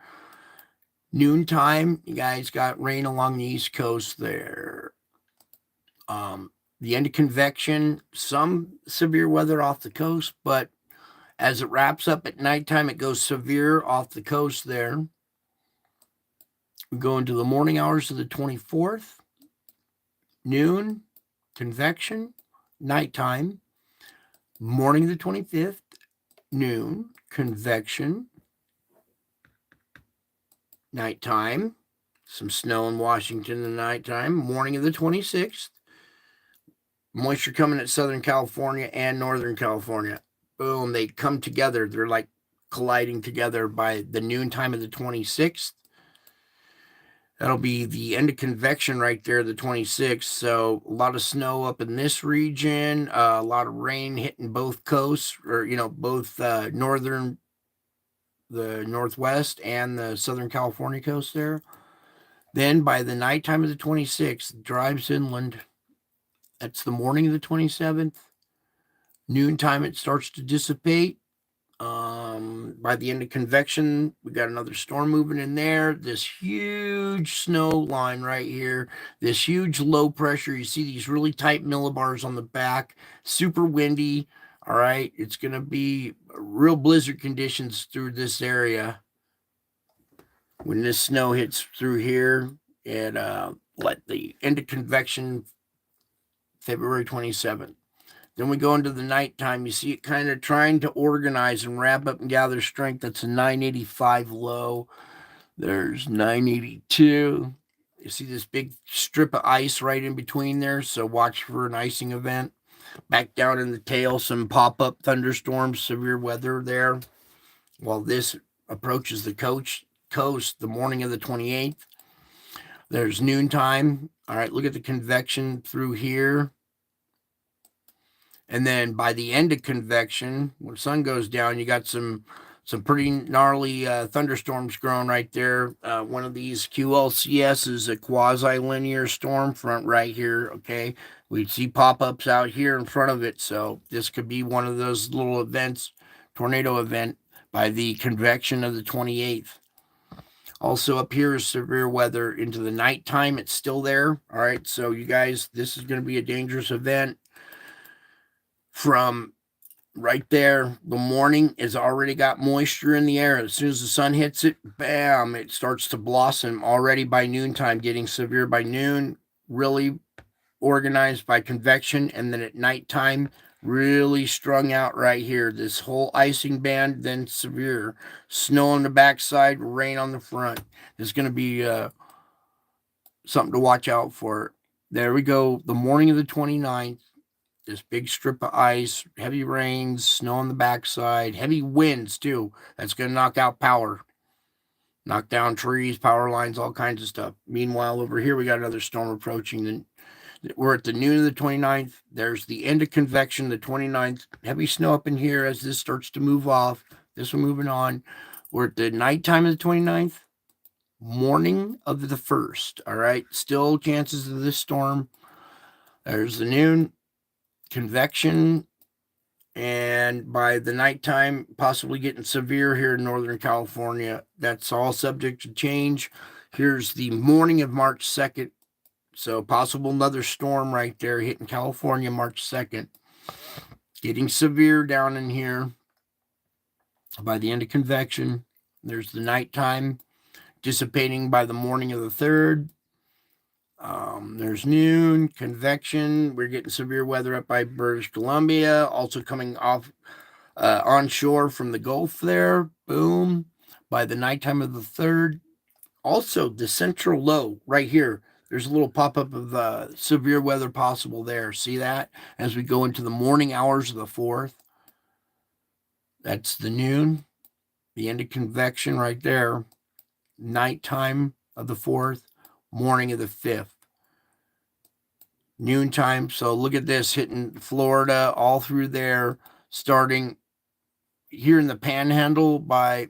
Noontime, you guys got rain along the East Coast there. The end of convection, some severe weather off the coast, but as it wraps up at nighttime, it goes severe off the coast there. We go into the morning hours of the 24th, noon, convection, nighttime, morning of the 25th, noon, convection, nighttime, some snow in Washington in the nighttime, morning of the 26th, moisture coming at Southern California and Northern California. Boom, they come together. They're like colliding together by the noontime of the 26th. That'll be the end of convection right there, the 26th. So a lot of snow up in this region, a lot of rain hitting both coasts, or, both the Northwest and the Southern California coast there. Then by the nighttime of the 26th, drives inland. That's the morning of the 27th. Noontime, it starts to dissipate. By the end of convection, we got another storm moving in there. This huge snow line right here, this huge low pressure. You see these really tight millibars on the back, super windy. All right, it's going to be real blizzard conditions through this area when this snow hits through here. And let the end of convection, February 27th. Then we go into the nighttime. You see it kind of trying to organize and wrap up and gather strength. That's a 985 low. There's 982. You see this big strip of ice right in between there. So watch for an icing event. Back down in the tail, some pop-up thunderstorms, severe weather there. While this approaches the coast the morning of the 28th. There's noontime. All right, look at the convection through here. And then by the end of convection, when the sun goes down, you got some pretty gnarly thunderstorms growing right there. One of these QLCS is a quasi-linear storm front right here, okay? We see pop-ups out here in front of it, so this could be one of those little events, tornado event, by the convection of the 28th. Also up here is severe weather into the nighttime. It's still there, all right? So you guys, this is going to be a dangerous event. From right there, the morning has already got moisture in the air. As soon as the sun hits it, bam, it starts to blossom already by noontime, getting severe by noon, really organized by convection, and then at nighttime, really strung out right here. This whole icing band, then severe. Snow on the backside, rain on the front. There's going to be something to watch out for. There we go. The morning of the 29th. This big strip of ice, heavy rains, snow on the backside, heavy winds too. That's going to knock out power, knock down trees, power lines, all kinds of stuff. Meanwhile, over here, we got another storm approaching. We're at the noon of the 29th. There's the end of convection, the 29th. Heavy snow up in here as this starts to move off. This one moving on. We're at the nighttime of the 29th, morning of the 1st. All right. Still chances of this storm. There's the noon. Convection, and by the nighttime, possibly getting severe here in Northern California. That's all subject to change. Here's the morning of March 2nd. So possible another storm right there hitting California March 2nd. Getting severe down in here. By the end of convection, there's the nighttime, dissipating by the morning of the 3rd. There's noon, convection. We're getting severe weather up by British Columbia. Also coming off onshore from the Gulf there. Boom. By the nighttime of the 3rd. Also, the central low right here. There's a little pop-up of severe weather possible there. See that? As we go into the morning hours of the 4th. That's the noon. The end of convection right there. Nighttime of the 4th. Morning of the 5th. Noontime. So look at this hitting Florida all through there, starting here in the Panhandle by,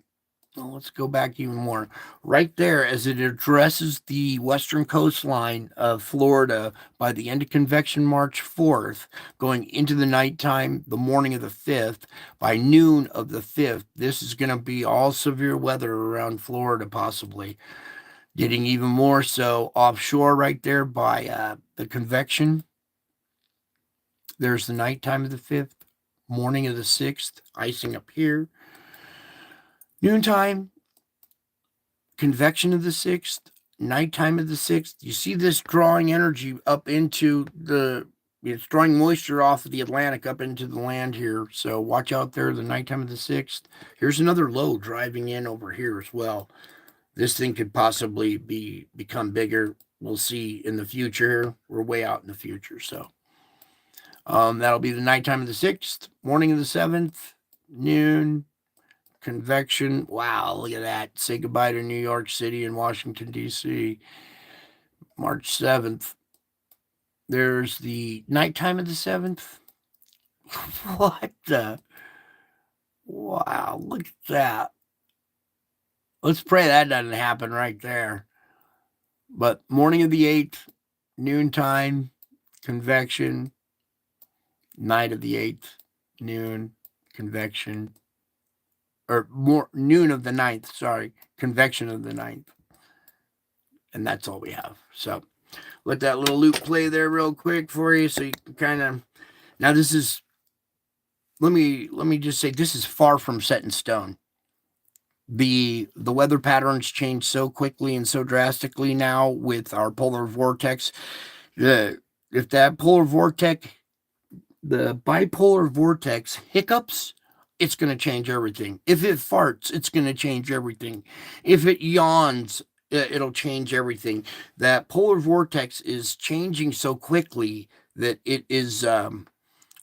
let's go back even more. Right there as it addresses the western coastline of Florida by the end of convection March 4th, going into the nighttime, the morning of the 5th, by noon of the 5th. This is going to be all severe weather around Florida possibly. Getting even more so offshore right there by the convection. There's the nighttime of the 5th, morning of the 6th, icing up here. Noontime, convection of the 6th, nighttime of the 6th. You see this drawing energy up into it's drawing moisture off of the Atlantic up into the land here. So watch out there, the nighttime of the 6th. Here's another low driving in over here as well. This thing could possibly become bigger. We'll see in the future. We're way out in the future. So that'll be the nighttime of the 6th, morning of the 7th, noon, convection. Wow, look at that. Say goodbye to New York City and Washington, D.C. March 7th. There's the nighttime of the 7th. What the? Wow, look at that. Let's pray that doesn't happen right there. But morning of the 8th, noontime, convection. Night of the 8th, noon, convection. Or noon of the 9th, sorry, convection of the 9th. And that's all we have. So let that little loop play there real quick for you so you can kind of. Now this is, let me just say, this is far from set in stone. The weather patterns change so quickly and so drastically now with our polar vortex. If that polar vortex, the bipolar vortex hiccups, it's going to change everything. If it farts, it's going to change everything. If it yawns, it'll change everything. That polar vortex is changing so quickly that it is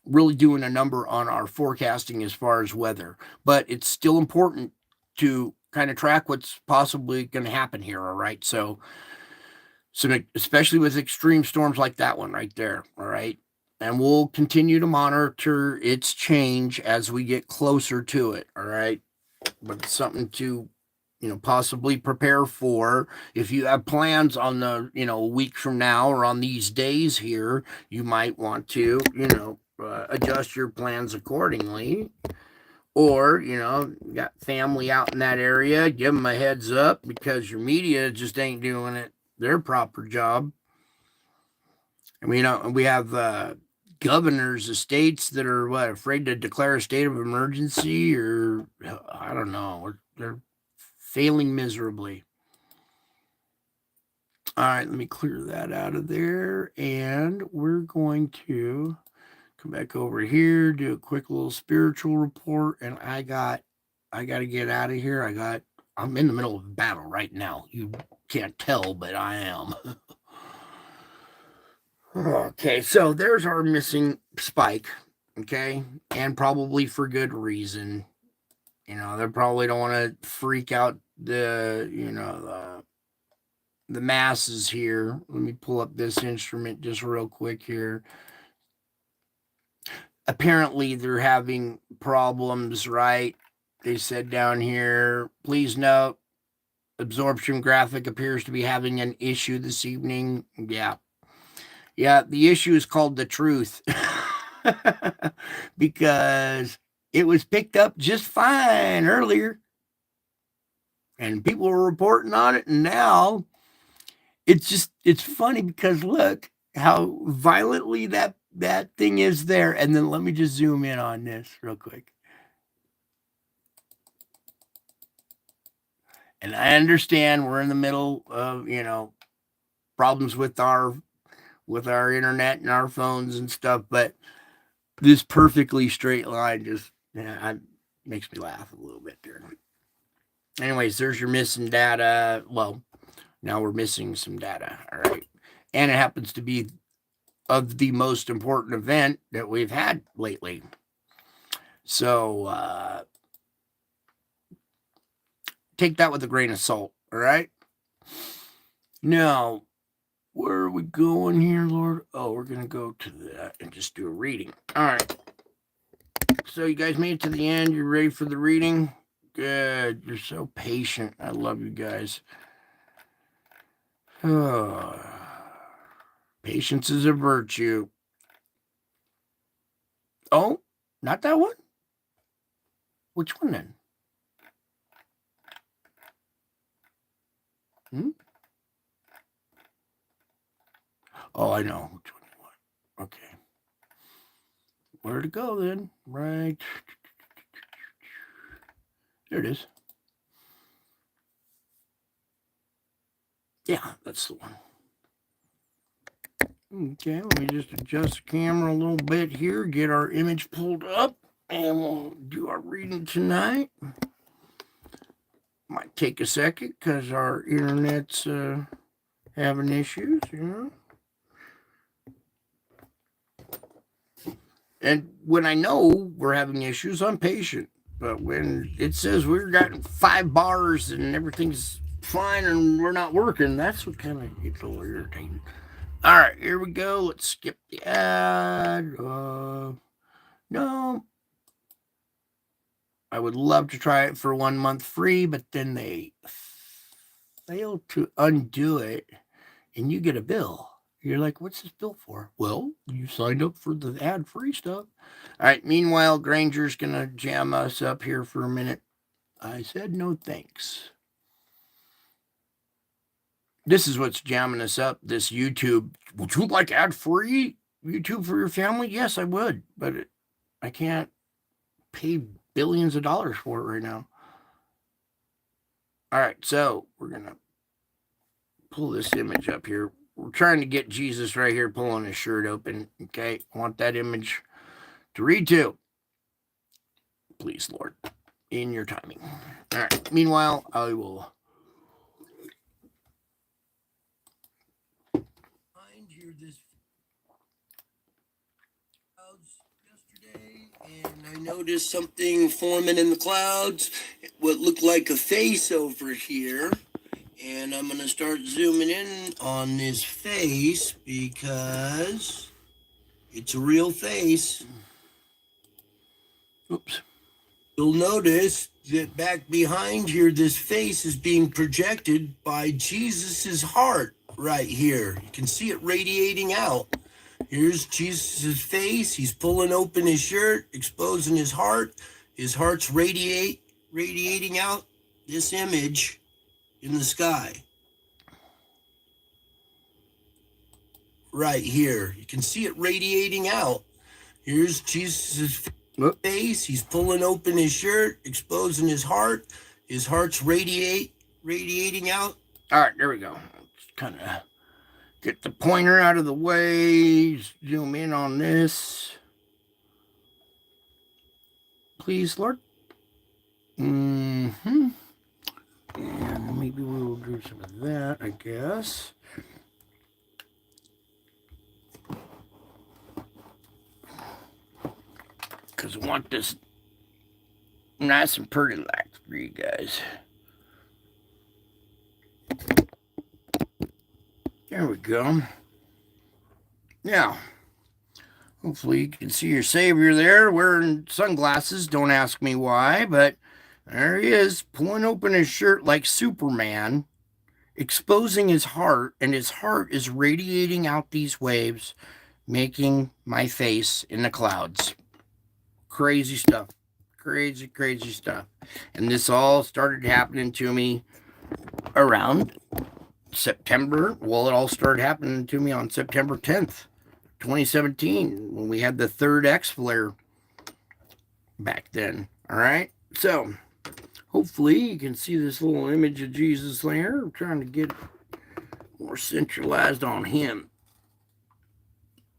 really doing a number on our forecasting as far as weather. But it's still important to kind of track what's possibly going to happen here. All right. So especially with extreme storms like that one right there. All right. And we'll continue to monitor its change as we get closer to it. All right. But it's something to, possibly prepare for. If you have plans on the, a week from now or on these days here, you might want to, adjust your plans accordingly. Or, you got family out in that area, give them a heads up because your media just ain't doing it their proper job. And we have governors of states that are afraid to declare a state of emergency, or I don't know, they're failing miserably. All right, let me clear that out of there, and we're going to come back over here, do a quick little spiritual report, and I got to get out of here. I'm in the middle of a battle right now. You can't tell, but I am. Okay, so there's our missing spike. Okay, and probably for good reason. They probably don't want to freak out the masses here. Let me pull up this instrument just real quick here. Apparently, they're having problems, right? They said down here, please note, absorption graphic appears to be having an issue this evening. Yeah, the issue is called the truth. Because it was picked up just fine earlier. And people were reporting on it, and now it's funny because look how violently that thing is there. And then let me just zoom in on this real quick. And I understand we're in the middle of, problems with our internet and our phones and stuff, but this perfectly straight line just makes me laugh a little bit there. Anyways, there's your missing data. Well, now we're missing some data. All right. And it happens to be of the most important event that we've had lately. So take that with a grain of salt. All right. Now, where are we going here, Lord? Oh, we're going to go to that and just do a reading. All right. So you guys made it to the end. You're ready for the reading? Good. You're so patient. I love you guys. Oh, patience is a virtue. Oh, not that one? Which one then? Oh, I know which one you want. Okay. Where to go then? Right. There it is. Yeah, that's the one. Okay, let me just adjust the camera a little bit here, get our image pulled up, and we'll do our reading tonight. Might take a second because our internet's having issues, And when I know we're having issues, I'm patient. But when it says we've got 5 bars and everything's fine and we're not working, that's what kind of gets a little irritating. All right, here we go. Let's skip the ad. No. I would love to try it for 1 month free, but then they failed to undo it. and you get a bill. You're like, what's this bill for? Well, you signed up for the ad-free stuff. All right, meanwhile, Granger's going to jam us up here for a minute. I said no thanks. This is what's jamming us up, this YouTube. Would you like ad-free YouTube for your family? Yes, I would, but I can't pay billions of dollars for it right now. All right, so we're going to pull this image up here. We're trying to get Jesus right here pulling his shirt open, okay? I want that image to read to. Please, Lord, in your timing. All right, meanwhile, I will find here this clouds yesterday, and I noticed something forming in the clouds, what looked like a face over here. And I'm going to start zooming in on this face because it's a real face. Oops. You'll notice that back behind here, this face is being projected by Jesus's heart right here. You can see it radiating out. Here's Jesus's face. He's pulling open his shirt, exposing his heart. His heart's radiating out this image in the sky. Right here. You can see it radiating out. Here's Jesus' face. He's pulling open his shirt, exposing his heart. His heart's radiating out. All right, there we go. Let's kind of get the pointer out of the way. Zoom in on this. Please, Lord. Mm-hmm. And maybe we will do some of that, I guess. Because I want this nice and pretty like for you guys. There we go. Now, hopefully you can see your Savior there wearing sunglasses. Don't ask me why, but there he is, pulling open his shirt like Superman, exposing his heart, and his heart is radiating out these waves, making my face in the clouds. Crazy stuff. Crazy, crazy stuff. And this all started happening to me around September. Well, it all started happening to me on September 10th, 2017, when we had the third X flare back then. All right. So hopefully you can see this little image of Jesus there. I'm trying to get more centralized on him.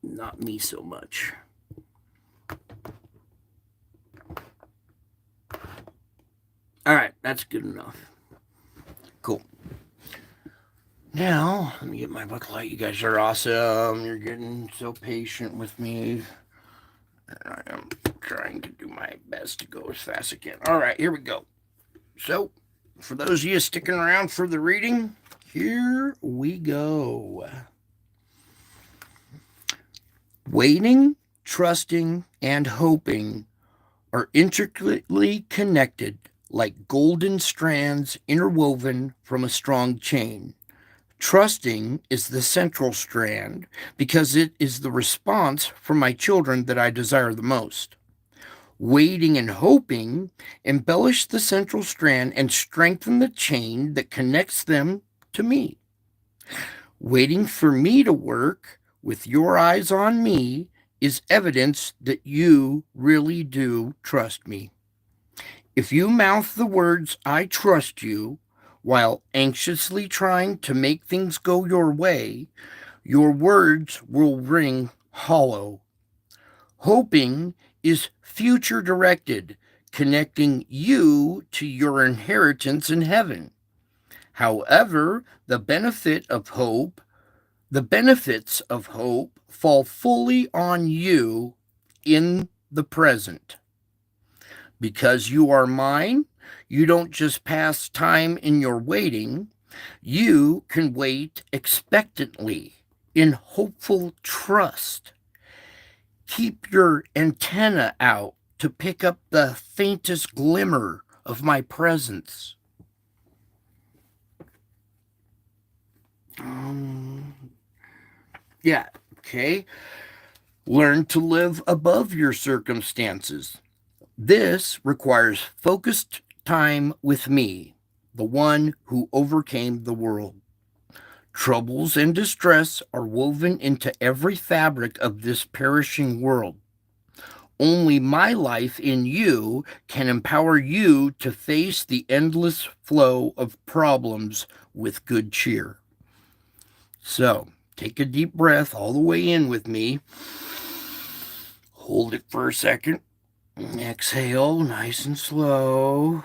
Not me so much. All right, that's good enough. Cool. Now, let me get my book light. You guys are awesome. You're getting so patient with me. I am trying to do my best to go as fast as I can. All right, here we go. So, for those of you sticking around for the reading, here we go. Waiting, trusting, and hoping are intricately connected like golden strands interwoven from a strong chain. Trusting is the central strand because it is the response from my children that I desire the most. Waiting and hoping embellish the central strand and strengthen the chain that connects them to me. Waiting for me to work with your eyes on me is evidence that you really do trust me. If you mouth the words, "I trust you," while anxiously trying to make things go your way, your words will ring hollow. Hoping is future-directed, connecting you to your inheritance in heaven. However, the benefits of hope fall fully on you in the present. Because you are mine, you don't just pass time in your waiting. You can wait expectantly, in hopeful trust. Keep your antenna out to pick up the faintest glimmer of my presence. Yeah, okay. Learn to live above your circumstances. This requires focused time with me, the one who overcame the world. Troubles and distress are woven into every fabric of this perishing world. Only my life in you can empower you to face the endless flow of problems with good cheer. So, take a deep breath all the way in with me. Hold it for a second. Exhale nice and slow.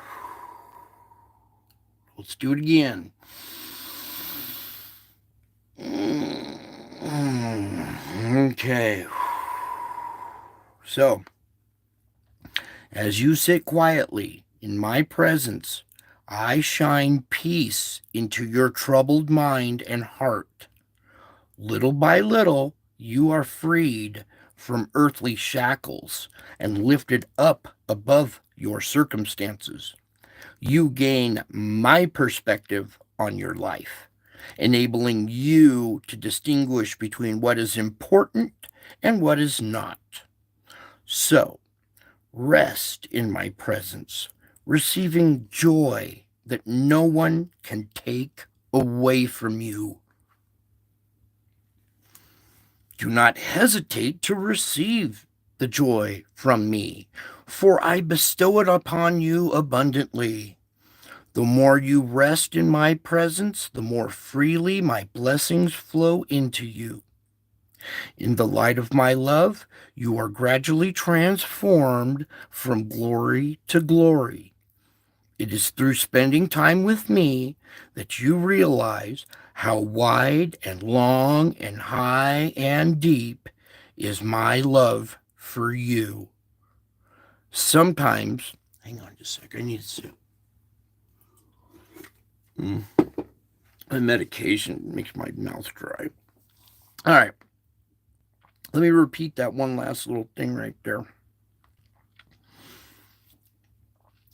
Let's do it again. Okay. So, as you sit quietly in my presence, I shine peace into your troubled mind and heart. Little by little, you are freed from earthly shackles and lifted up above your circumstances. You gain my perspective on your life, enabling you to distinguish between what is important and what is not. So, rest in my presence, receiving joy that no one can take away from you. Do not hesitate to receive the joy from me, for I bestow it upon you abundantly. The more you rest in my presence, the more freely my blessings flow into you. In the light of my love, you are gradually transformed from glory to glory. It is through spending time with me that you realize how wide and long and high and deep is my love for you. Sometimes, hang on just a second, I need to sip. The medication makes my mouth dry. All right. Let me repeat that one last little thing right there.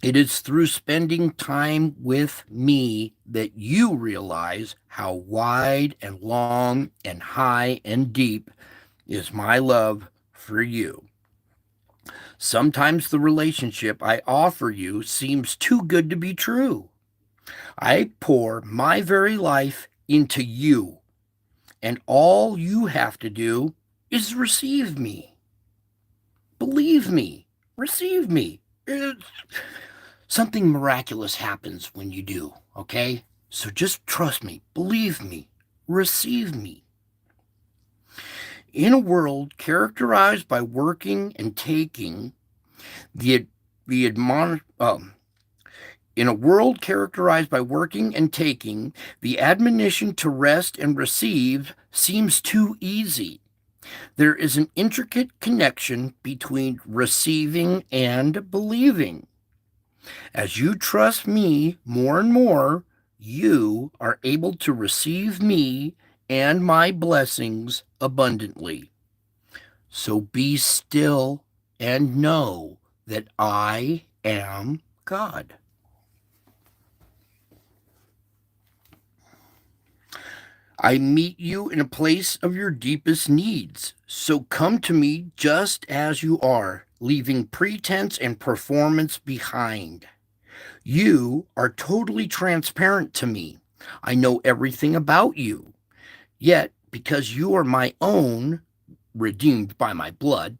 It is through spending time with me that you realize how wide and long and high and deep is my love for you. Sometimes the relationship I offer you seems too good to be true. I pour my very life into you, and all you have to do is receive me. Believe me, receive me. Something miraculous happens when you do, okay? So just trust me, believe me, receive me. In a world characterized by working and taking, in a world characterized by working and taking, the admonition to rest and receive seems too easy. There is an intricate connection between receiving and believing. As you trust me more and more, you are able to receive me and my blessings abundantly. So be still and know that I am God. I meet you in a place of your deepest needs. So come to me just as you are, leaving pretense and performance behind. You are totally transparent to me. I know everything about you. Yet, because you are my own, redeemed by my blood,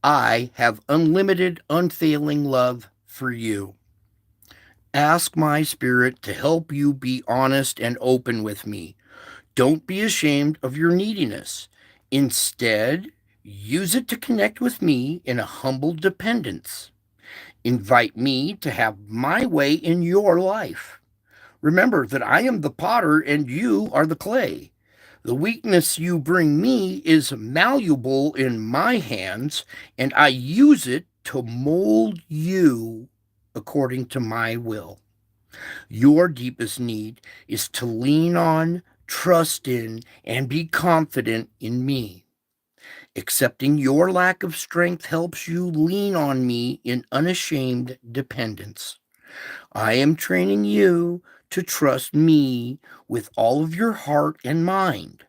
I have unlimited, unfailing love for you. Ask my spirit to help you be honest and open with me. Don't be ashamed of your neediness. Instead, use it to connect with me in a humble dependence. Invite me to have my way in your life. Remember that I am the potter and you are the clay. The weakness you bring me is malleable in my hands, and I use it to mold you according to my will. Your deepest need is to lean on, trust in, and be confident in me. Accepting your lack of strength helps you lean on me in unashamed dependence. I am training you to trust me with all of your heart and mind,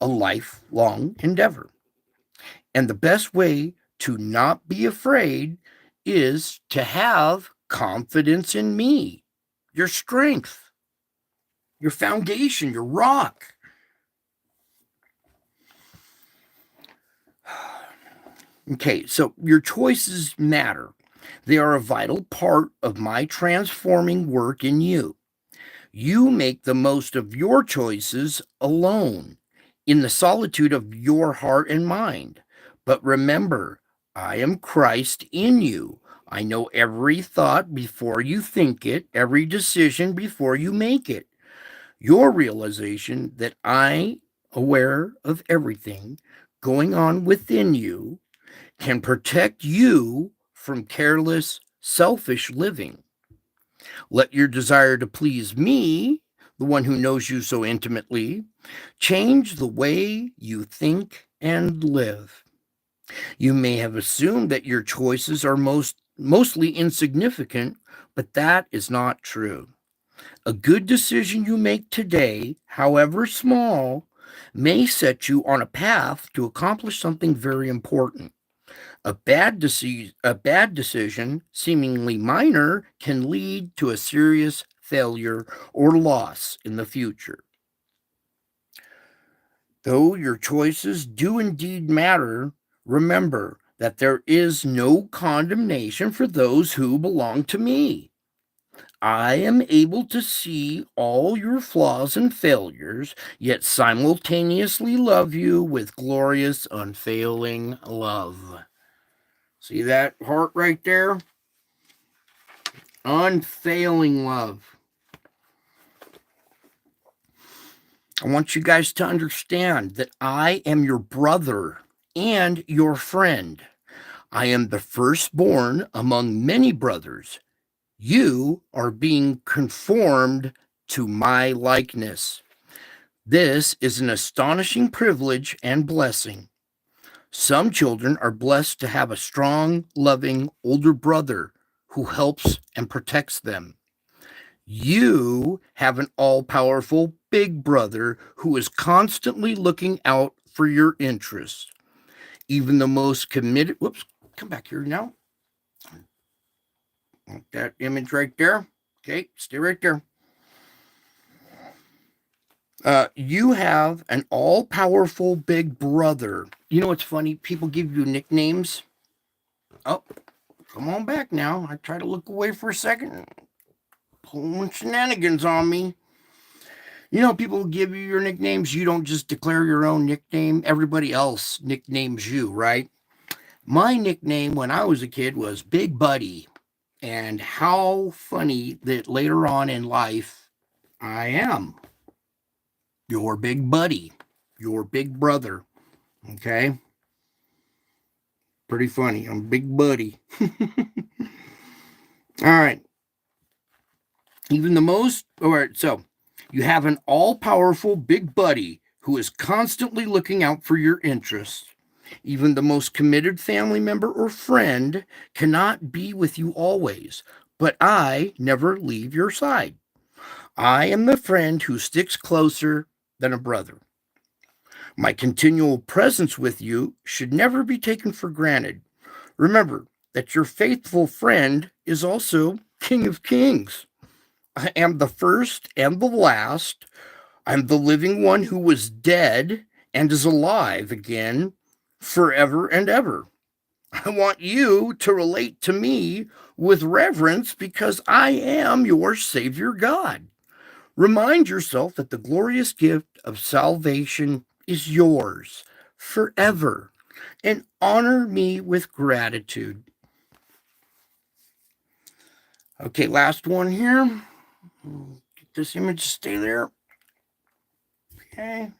a lifelong endeavor. And the best way to not be afraid is to have confidence in me, your strength, your foundation, your rock. Okay, so your choices matter. They are a vital part of my transforming work in you. You make the most of your choices alone, in the solitude of your heart and mind. But remember, I am Christ in you. I know every thought before you think it, every decision before you make it. Your realization that I aware of everything going on within you can protect you from careless, selfish living. Let your desire to please me, the one who knows you so intimately, change the way you think and live. You may have assumed that your choices are mostly insignificant, but that is not true. A good decision you make today, however small, may set you on a path to accomplish something very important. A bad decision, seemingly minor, can lead to a serious failure or loss in the future. Though your choices do indeed matter, remember that there is no condemnation for those who belong to me. I am able to see all your flaws and failures, yet simultaneously love you with glorious, unfailing love. See that heart right there? Unfailing love. I want you guys to understand that I am your brother and your friend. I am the firstborn among many brothers. You are being conformed to my likeness. This is an astonishing privilege and blessing. Some children are blessed to have a strong, loving older brother who helps and protects them. You have an all-powerful big brother who is constantly looking out for your interests. Even the most committed, whoops, come back here now. That image right there. Okay, stay right there. You have an all-powerful big brother. You know what's funny? People give you nicknames. Oh, come on back now. I try to look away for a second. Pulling shenanigans on me. You know, people give you your nicknames. You don't just declare your own nickname. Everybody else nicknames you, right? My nickname when I was a kid was Big Buddy. And how funny that later on in life, I am your big buddy, your big brother. Okay? Pretty funny. I'm Big Buddy. All right. All right, so you have an all powerful big buddy who is constantly looking out for your interests. Even the most committed family member or friend cannot be with you always, but I never leave your side. I am the friend who sticks closer than a brother. My continual presence with you should never be taken for granted. Remember that your faithful friend is also King of Kings. I am the first and the last. I'm the living one who was dead and is alive again forever and ever. I want you to relate to me with reverence because I am your Savior God. Remind yourself that the glorious gift of salvation is yours forever and honor me with gratitude. Okay, last one here. Get this image to stay there. Okay.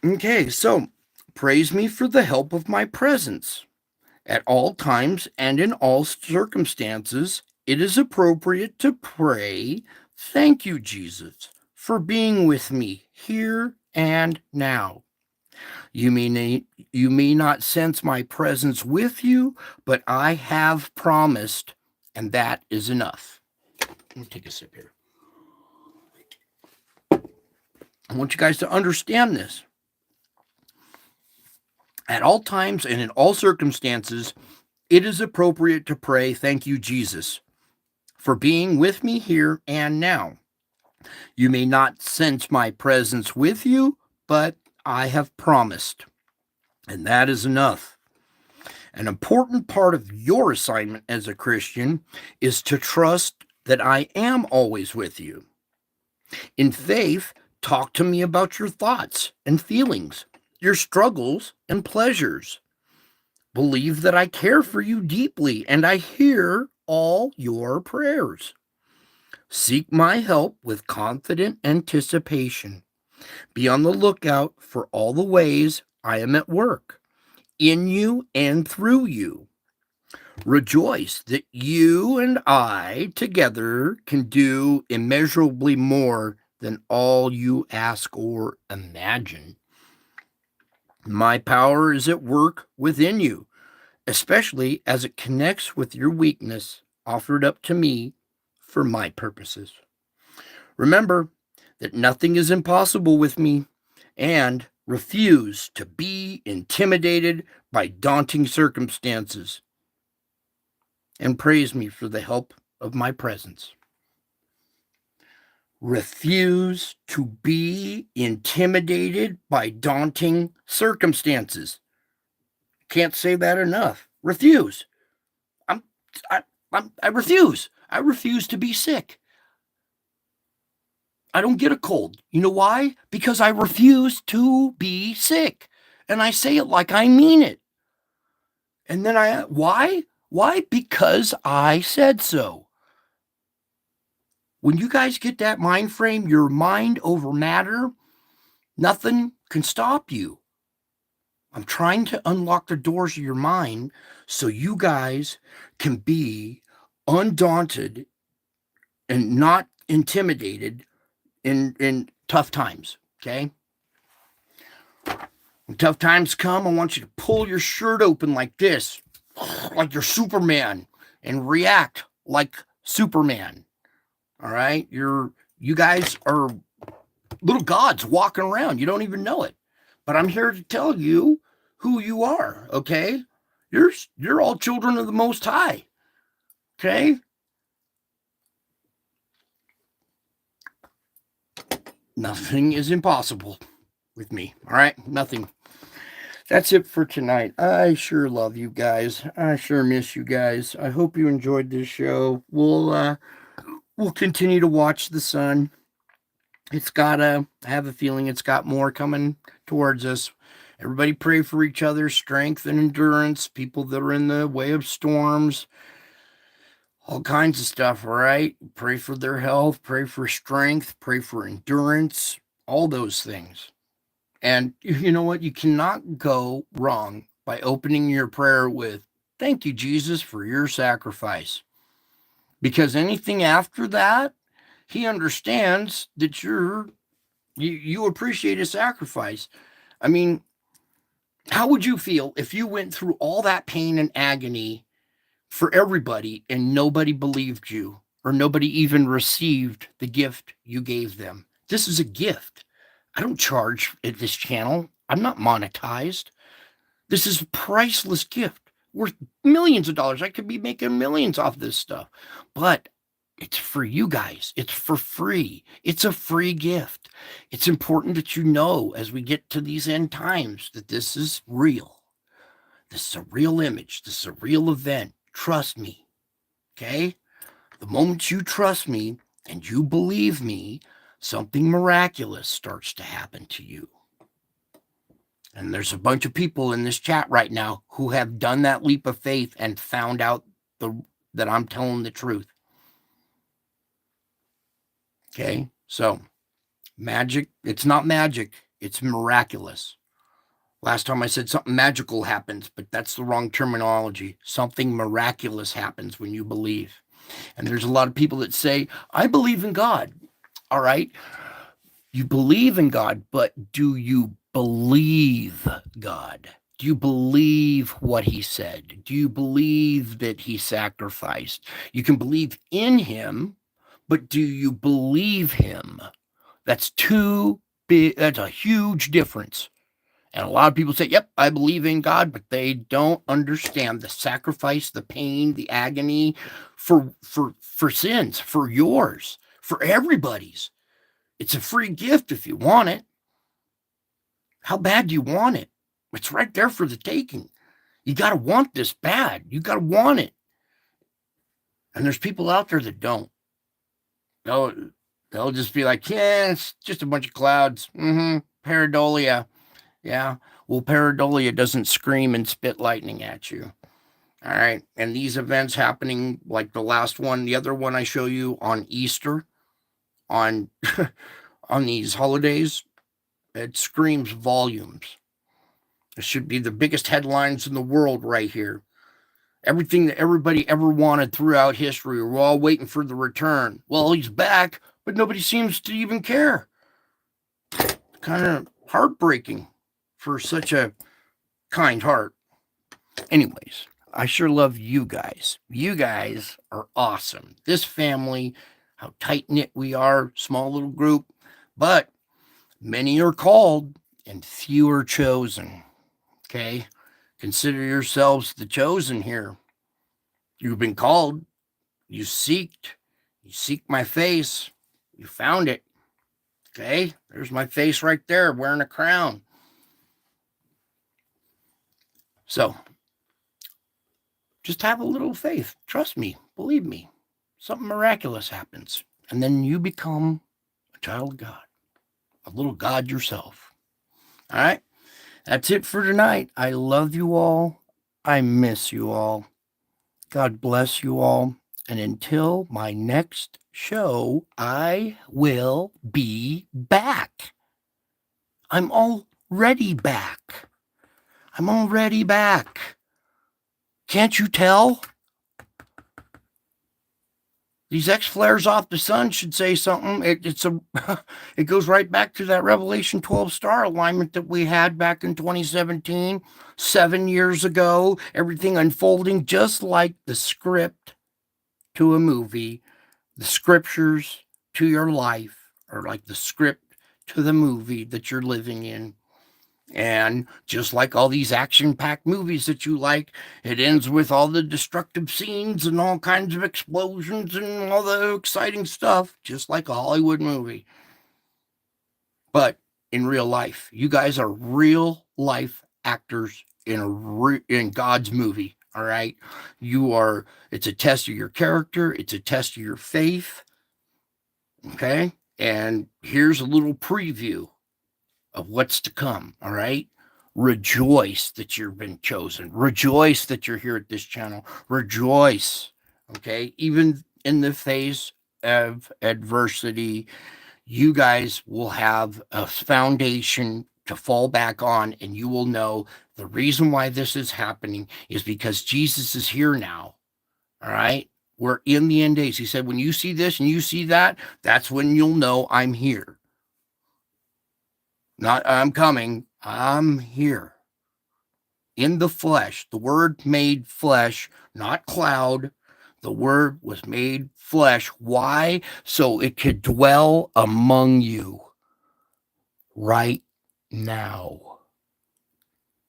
Okay, so praise me for the help of my presence. At all times and in all circumstances, it is appropriate to pray, thank you, Jesus, for being with me here and now. You may not sense my presence with you, but I have promised, and that is enough. Let me take a sip here. I want you guys to understand this. At all times and in all circumstances, it is appropriate to pray, "Thank you, Jesus, for being with me here and now. You may not sense my presence with you, but I have promised, and that is enough." An important part of your assignment as a Christian is to trust that I am always with you. In faith, talk to me about your thoughts and feelings, your struggles and pleasures. Believe that I care for you deeply and I hear all your prayers. Seek my help with confident anticipation. Be on the lookout for all the ways I am at work, in you and through you. Rejoice that you and I together can do immeasurably more than all you ask or imagine. My power is at work within you, especially as it connects with your weakness offered up to me for my purposes. Remember that nothing is impossible with me, and refuse to be intimidated by daunting circumstances. And praise me for the help of my presence. Refuse to be intimidated by daunting circumstances. Can't say that enough. Refuse. I refuse. I refuse to be sick. I don't get a cold. You know why? Because I refuse to be sick. And I say it like I mean it. And then why? Why? Because I said so. When you guys get that mind frame, your mind over matter, nothing can stop you. I'm trying to unlock the doors of your mind so you guys can be undaunted and not intimidated in tough times, okay? When tough times come, I want you to pull your shirt open like this, like you're Superman, and react like Superman. All right? You guys are little gods walking around. You don't even know it. But I'm here to tell you who you are, okay? You're all children of the Most High, okay? Nothing is impossible with me, all right? Nothing. That's it for tonight. I sure love you guys. I sure miss you guys. I hope you enjoyed this show. We'll continue to watch the sun. I have a feeling it's got more coming towards us. Everybody pray for each other's strength and endurance, people that are in the way of storms, all kinds of stuff, all right? Pray for their health, pray for strength, pray for endurance, all those things. And you know what? You cannot go wrong by opening your prayer with, "Thank you, Jesus, for your sacrifice." Because anything after that, he understands that you appreciate a sacrifice. I mean, how would you feel if you went through all that pain and agony for everybody and nobody believed you or nobody even received the gift you gave them? This is a gift. I don't charge at this channel. I'm not monetized. This is a priceless gift worth millions of dollars. I could be making millions off this stuff, but it's for you guys. It's for free. It's a free gift. It's important that you know as we get to these end times that this is real. This is a real image. This is a real event. Trust me. Okay? The moment you trust me and you believe me, something miraculous starts to happen to you. And there's a bunch of people in this chat right now who have done that leap of faith and found out that I'm telling the truth. Okay, so magic, it's not magic, it's miraculous. Last time I said something magical happens, but that's the wrong terminology. Something miraculous happens when you believe. And there's a lot of people that say, "I believe in God." All right, you believe in God, but do you believe God? Do you believe what he said? Do you believe that he sacrificed? You can believe in him, but do you believe him? That's too big. That's a huge difference. And a lot of people say, yep, I believe in God, but they don't understand the sacrifice, the pain, the agony for sins, for yours, for everybody's. It's a free gift if you want it. How bad do you want it? It's right there for the taking. You got to want this bad. You got to want it. And there's people out there that don't. They'll just be like, yeah, it's just a bunch of clouds. Pareidolia. Yeah. Well, pareidolia doesn't scream and spit lightning at you. All right. And these events happening, like the last one, the other one I show you on Easter, on on these holidays, it screams volumes. It should be the biggest headlines in the world right here. Everything that everybody ever wanted throughout history. We're all waiting for the return. Well, he's back, but nobody seems to even care. Kind of heartbreaking for such a kind heart. Anyways, I sure love you guys. You guys are awesome. This family, how tight-knit we are, small little group, but many are called and few are chosen. Okay? Consider yourselves the chosen here. You've been called. You seek my face. You found it. Okay? There's my face right there, wearing a crown. So, just have a little faith. Trust me. Believe me. Something miraculous happens. And then you become a child of God. A little God yourself. All right? That's it for tonight. I love you all. I miss you all. God bless you all. And until my next show, I will be back. I'm already back. I'm already back. Can't you tell? These X flares off the sun should say something. It goes right back to that Revelation 12 star alignment that we had back in 2017, 7 years ago. Everything unfolding just like the script to a movie. The scriptures to your life are like the script to the movie that you're living in. And just like all these action-packed movies that you like, it ends with all the destructive scenes and all kinds of explosions and all the exciting stuff, just like a Hollywood movie. But in real life, you guys are real life actors in God's movie, all right? It's a test of your character. It's a test of your faith, okay? And here's a little preview of what's to come, all right? Rejoice that you've been chosen. Rejoice that you're here at this channel. Rejoice, okay? Even in the face of adversity, you guys will have a foundation to fall back on, and you will know the reason why this is happening is because Jesus is here now, all right? We're in the end days. He said, when you see this and you see that, that's when you'll know I'm here. Not I'm coming, I'm here. In the flesh, the Word made flesh, not cloud. The Word was made flesh. Why? So it could dwell among you right now.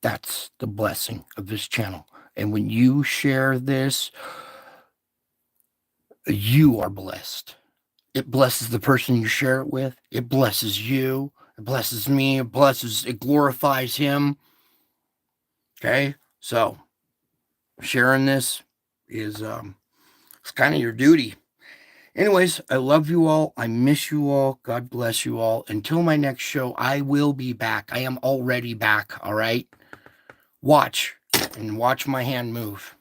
That's the blessing of this channel. And when you share this, you are blessed. It blesses the person you share it with. It blesses you. It blesses me. It glorifies him. Okay. So sharing this is, it's kind of your duty. Anyways, I love you all. I miss you all. God bless you all. Until my next show, I will be back. I am already back. All right. Watch my hand move.